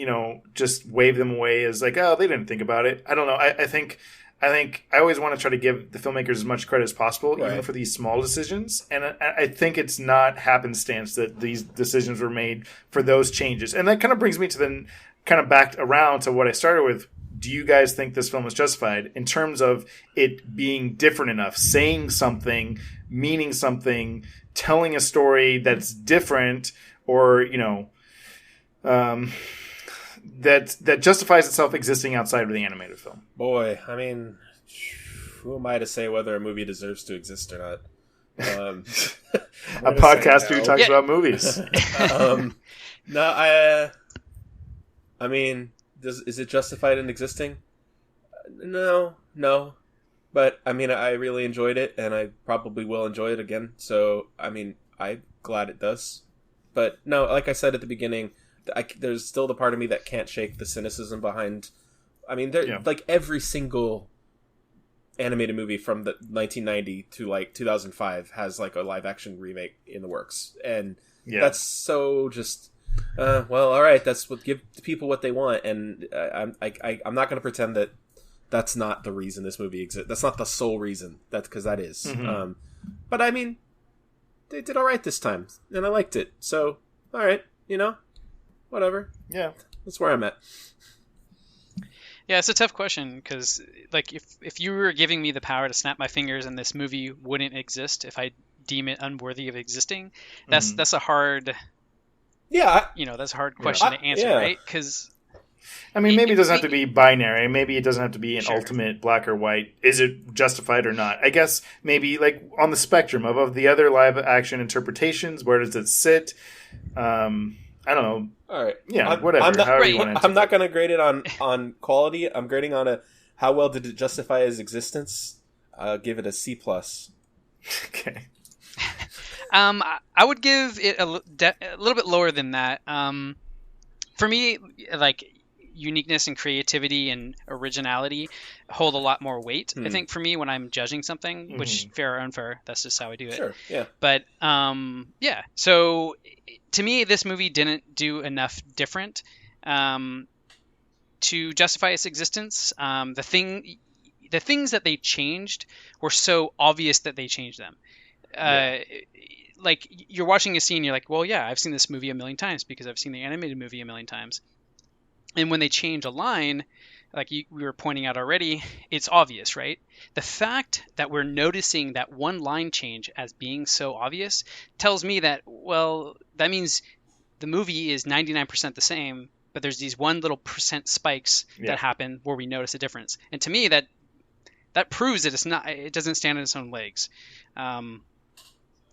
just wave them away as like, oh, they didn't think about it. I don't know. I think I always want to try to give the filmmakers as much credit as possible, right, even for these small decisions. And I think it's not happenstance that these decisions were made for those changes. And that kind of brings me to kind of back around to what I started with. Do you guys think this film is justified in terms of it being different enough, saying something, meaning something, telling a story that's different, or that justifies itself existing outside of the animated film? Boy, I mean, who am I to say whether a movie deserves to exist or not? A podcaster who talks about movies. No, I mean, is it justified in existing? No. But, I mean, I really enjoyed it, and I probably will enjoy it again. So, I mean, I'm glad it does. But, no, like I said at the beginning, there's still the part of me that can't shake the cynicism behind... I mean, like, every single animated movie from the 1990 to, like, 2005 has, like, a live-action remake in the works. And that's so just... well, all right, that's what give people what they want, and I'm not going to pretend that that's not the reason this movie exists. That's not the sole reason. That's because that is. But I mean, they did all right this time, and I liked it. So, all right, whatever. Yeah, that's where I'm at. Yeah, it's a tough question because, like, if you were giving me the power to snap my fingers and this movie wouldn't exist if I deem it unworthy of existing, that's a hard. Yeah, that's a hard question to answer, right? Because I mean, maybe it doesn't have to be binary. Maybe it doesn't have to be an ultimate black or white. Is it justified or not? I guess maybe like on the spectrum of the other live action interpretations, where does it sit? I don't know. All right. Yeah, whatever. I'm not going to grade it on quality. I'm grading on how well did it justify its existence. I'll give it a C+. Okay. I would give it a little bit lower than that. For me, like, uniqueness and creativity and originality hold a lot more weight, I think, for me when I'm judging something, which, fair or unfair, that's just how I do it. Sure, yeah. But, yeah. So, to me, this movie didn't do enough different to justify its existence. The things that they changed were so obvious that they changed them. Like, you're watching a scene, you're like, well, yeah, I've seen this movie a million times because I've seen the animated movie a million times. And when they change a line, like we were pointing out already, it's obvious, right? The fact that we're noticing that one line change as being so obvious tells me that, well, that means the movie is 99% the same, but there's these one little percent spikes that happen where we notice a difference. And to me, that proves that it doesn't stand on its own legs.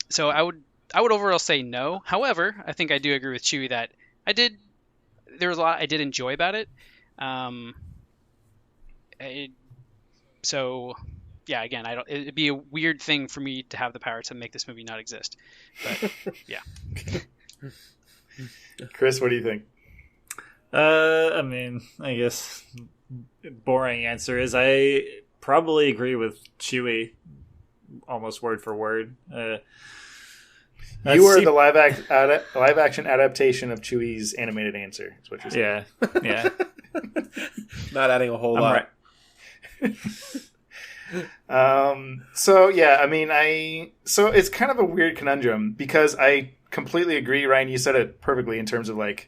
So I would overall say no. However, I think I do agree with Chewy that there was a lot I did enjoy about it. So yeah, again, it'd be a weird thing for me to have the power to make this movie not exist. But yeah. Chris, what do you think? I mean, I guess boring answer is I probably agree with Chewy almost word for word. You are the live action adaptation of Chewie's animated answer. Is what you're saying. Yeah. Not adding a whole lot. Right. So yeah, I mean, so it's kind of a weird conundrum because I completely agree, Ryan. You said it perfectly in terms of like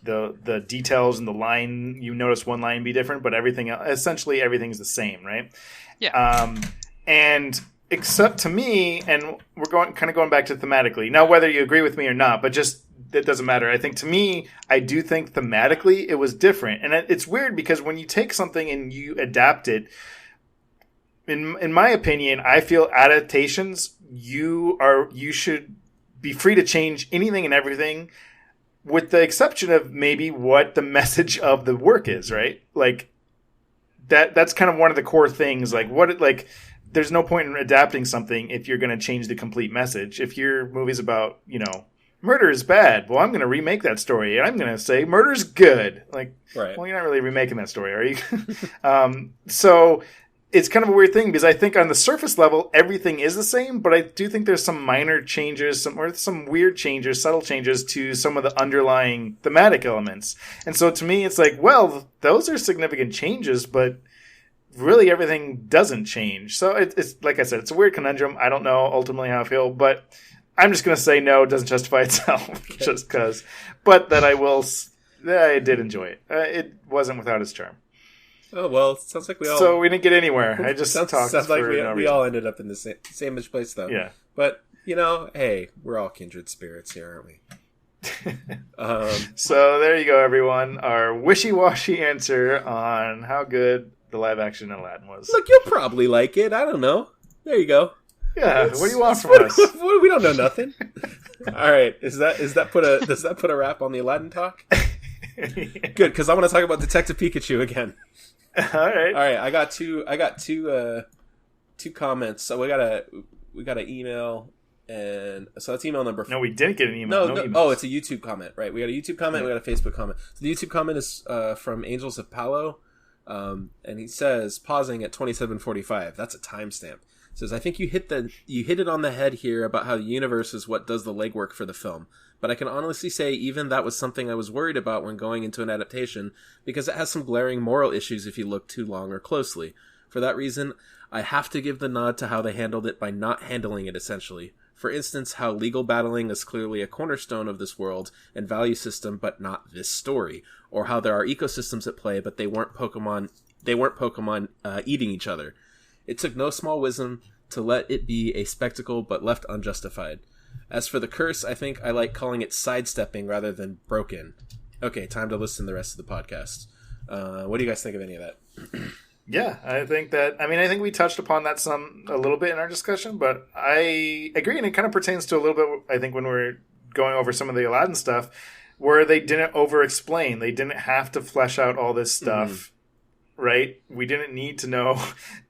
the details and the line. You notice one line be different, but essentially everything's the same, right? Yeah. And except to me, and we're going back to thematically now, whether you agree with me or not, but just it doesn't matter. I think to me, I do think thematically it was different, and it's weird because when you take something and you adapt it, in my opinion, I feel adaptations you should be free to change anything and everything, with the exception of maybe what the message of the work is, right? Like that's kind of one of the core things. There's no point in adapting something if you're going to change the complete message. If your movie's about, murder is bad, well, I'm going to remake that story, and I'm going to say murder's good. Right. Well, you're not really remaking that story, are you? So it's kind of a weird thing because I think on the surface level, everything is the same, but I do think there's some minor changes, some weird changes, subtle changes to some of the underlying thematic elements. And so to me, it's like, well, those are significant changes, but really everything doesn't change. So it's like I said, it's a weird conundrum. I don't know ultimately how I feel, but I'm just going to say no, it doesn't justify itself just because. But that I did enjoy it. It wasn't without its charm. Oh, well, it sounds like we all... So we didn't get anywhere. I just talked sounds like for no we reason. all ended up in the same place, though. Yeah. But, hey, we're all kindred spirits here, aren't we? So there you go, everyone. Our wishy-washy answer on how good the live-action Aladdin was. Look, you'll probably like it. I don't know. There you go. Yeah, what do you want from us? We don't know nothing. All right, does that put a wrap on the Aladdin talk? Good, because I want to talk about Detective Pikachu again. All right. I got two comments. So we got an email, and so that's email number 4. No, we didn't get an email. No oh, it's a YouTube comment, right? We got a YouTube comment, we got a Facebook comment. So the YouTube comment is from Angels of Palo, and he says, pausing at 27:45. That's a timestamp. Says, I think you hit it on the head here about how the universe is what does the legwork for the film. but I can honestly say even that was something I was worried about when going into an adaptation, because it has some glaring moral issues if you look too long or closely. For that reason, I have to give the nod to how they handled it by not handling it essentially. For instance, how legal battling is clearly a cornerstone of this world and value system, but not this story. Or how there are ecosystems at play, but they weren't Pokemon eating each other. It took no small wisdom to let it be a spectacle, but left unjustified. As for the curse, I think I like calling it sidestepping rather than broken. Okay, time to listen to the rest of the podcast. What do you guys think of any of that? Yeah, I think we touched upon that a little bit in our discussion, but I agree, and it kind of pertains to a little bit, I think, when we're going over some of the Aladdin stuff, where they didn't over-explain. They didn't have to flesh out all this stuff, right? We didn't need to know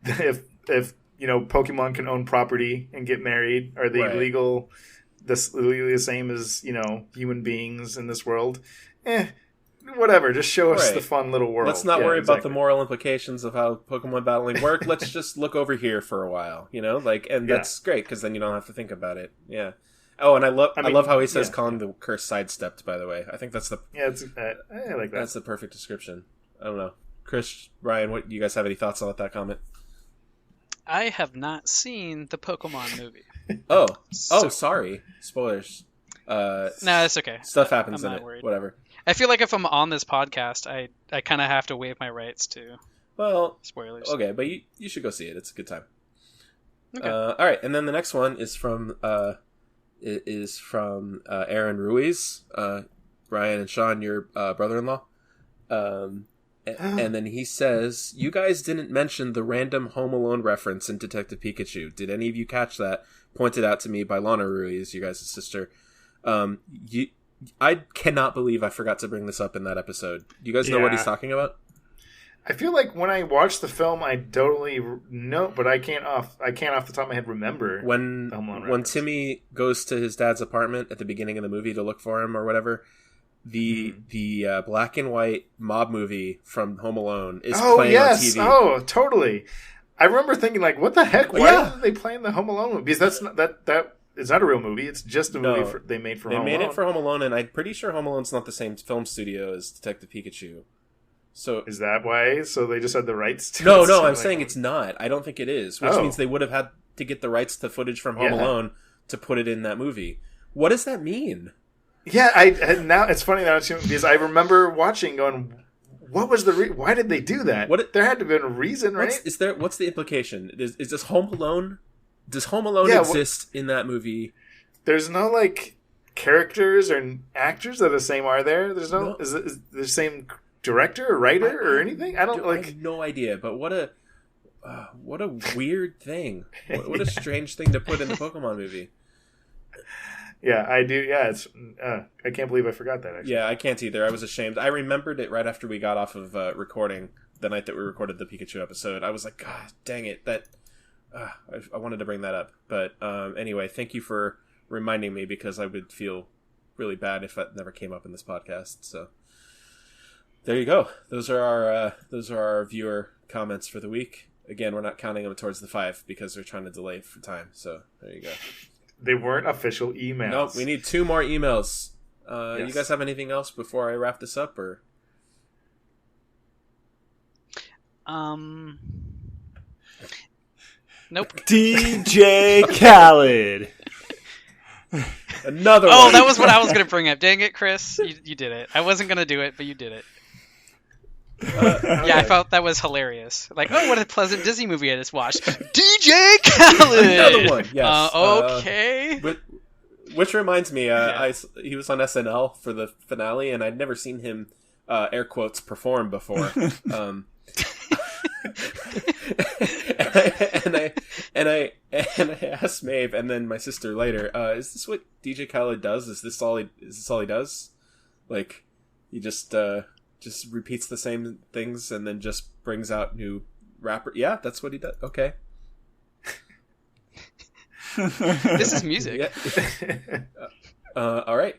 if Pokemon can own property and get married. Are they legally the same as, human beings in this world? Whatever, just show us the fun little world. Let's not worry about the moral implications of how Pokemon battling work. Let's just look over here for a while, that's great, because then you don't have to think about it. Yeah. Oh, and I love how he says calling the curse sidestepped, by the way. I think that's I like that. That's the perfect description. I don't know. Chris, Ryan, what do you guys have any thoughts on that comment? I have not seen the Pokemon movie. Sorry. Spoilers. No, that's okay. Stuff happens in it. Worried. Whatever. I feel like if I'm on this podcast, I kind of have to waive my rights to spoilers. Okay, but you should go see it. It's a good time. Okay. All right, and then the next one is from Aaron Ruiz, Brian and Sean, your brother-in-law. And then he says, you guys didn't mention the random Home Alone reference in Detective Pikachu. Did any of you catch that? Pointed out to me by Lana Ruiz, you guys' sister. I cannot believe I forgot to bring this up in that episode. Do you guys know what he's talking about? I feel like when I watched the film, I totally know, but I can't off the top of my head remember when Timmy goes to his dad's apartment at the beginning of the movie to look for him or whatever. The black and white mob movie from Home Alone is playing on TV. Oh, totally. I remember thinking, like, what the heck? Why are they playing the Home Alone movie? Because that's not that. It's not a real movie. It's just a movie they made for Home Alone. They made it for Home Alone, and I'm pretty sure Home Alone's not the same film studio as Detective Pikachu. So is that why? So they just had the rights to No, I'm saying it's not. I don't think it is, which means they would have had to get the rights to footage from Home Alone to put it in that movie. What does that mean? Yeah, now it's funny now because I remember watching going, what was why did they do that? There had to have been a reason, right? What's the implication? Is this Home Alone? Does Home Alone exist in that movie? There's no characters or actors that are the same, are there? There's no. Is the same director or writer or anything? I have no idea. But what a weird thing. What a strange thing to put in the Pokemon movie. Yeah, I do. Yeah, it's. I can't believe I forgot that. Actually. Yeah, I can't either. I was ashamed. I remembered it right after we got off of recording the night that we recorded the Pikachu episode. I was like, God, dang it! I wanted to bring that up, but anyway, thank you for reminding me because I would feel really bad if that never came up in this podcast. So there you go. Those are our viewer comments for the week. Again, we're not counting them towards the 5 because we're trying to delay for time. So there you go. They weren't official emails. Nope, we need 2 more emails. Yes. You guys have anything else before I wrap this up, or? Nope. DJ Khaled. Another one. Oh, that was what I was going to bring up. Dang it, Chris. You did it. I wasn't going to do it, but you did it. Yeah, I felt that was hilarious. Like, what a pleasant Disney movie I just watched. DJ Khaled! Another one, yes. Okay. Which reminds me, he was on SNL for the finale, and I'd never seen him, air quotes, perform before. and I asked Maeve and then my sister later, is this what DJ Khaled does? Is this all he does? Like, he just repeats the same things and then just brings out new rapper. Yeah, that's what he does. Okay. This is music. Yeah. All right.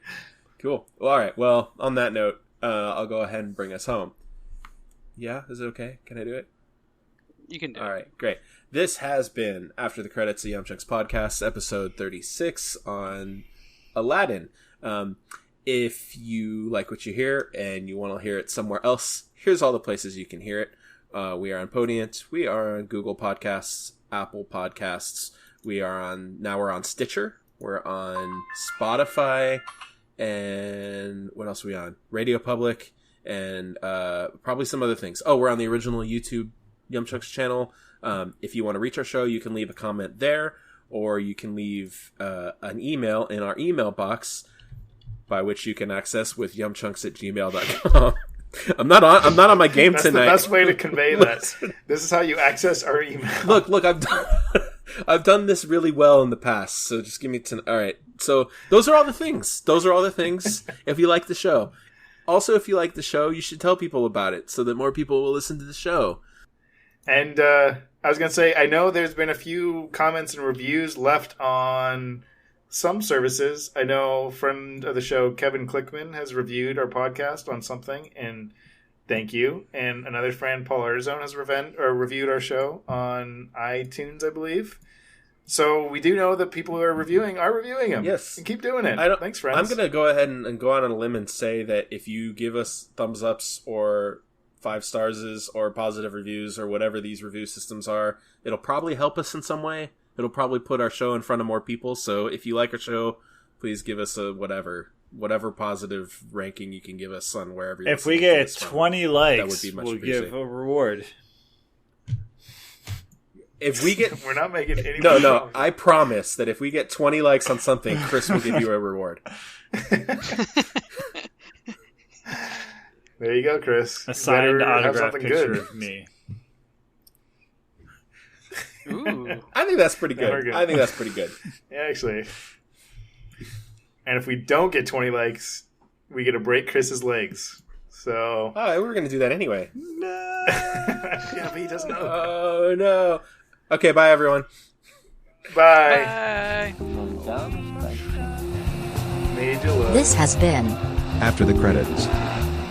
Cool. All right. Well, on that note, I'll go ahead and bring us home. Yeah, is it okay? Can I do it? You can do it. All right, great. This has been After the Credits, the YumChunks podcast, episode 36 on Aladdin. If you like what you hear and you want to hear it somewhere else, here's all the places you can hear it. We are on Podient. We are on Google Podcasts, Apple Podcasts. We're on Stitcher. We're on Spotify. And what else are we on? Radio Public. And probably some other things. Oh, we're on the original YouTube YumChunks channel. If you want to reach our show, you can leave a comment there. Or you can leave an email in our email box, by which you can access with yumchunks@gmail.com. I'm not on my game That's tonight. That's the best way to convey that. This is how you access our email. Look, I've done this really well in the past, so just give me all right. So those are all the things. If you like the show. Also, if you like the show, you should tell people about it so that more people will listen to the show. And I was going to say, I know there's been a few comments and reviews left on some services. I know friend of the show, Kevin Clickman, has reviewed our podcast on something, and thank you. And another friend, Paul Arzone, has reviewed our show on iTunes, I believe. So we do know that people who are reviewing them. Yes. And keep doing it. Thanks, friends. I'm going to go ahead and go out on a limb and say that if you give us thumbs ups or 5 stars or positive reviews or whatever these review systems are, it'll probably help us in some way. It'll probably put our show in front of more people. So if you like our show, please give us a whatever positive ranking you can give us on wherever. If we get 20 likes, we'll give a reward. If we get, we're not making any. No. I promise that if we get 20 likes on something, Chris will give you a reward. There you go, Chris. A signed autograph picture of me. Ooh. I think that's pretty good. Yeah, actually. And if we don't get 20 likes, we get to break Chris's legs. So. Oh, we were going to do that anyway. No. Yeah, but he doesn't know. Oh, no. Okay, bye, everyone. Bye. This has been After the Credits.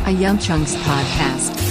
a YumChunks podcast.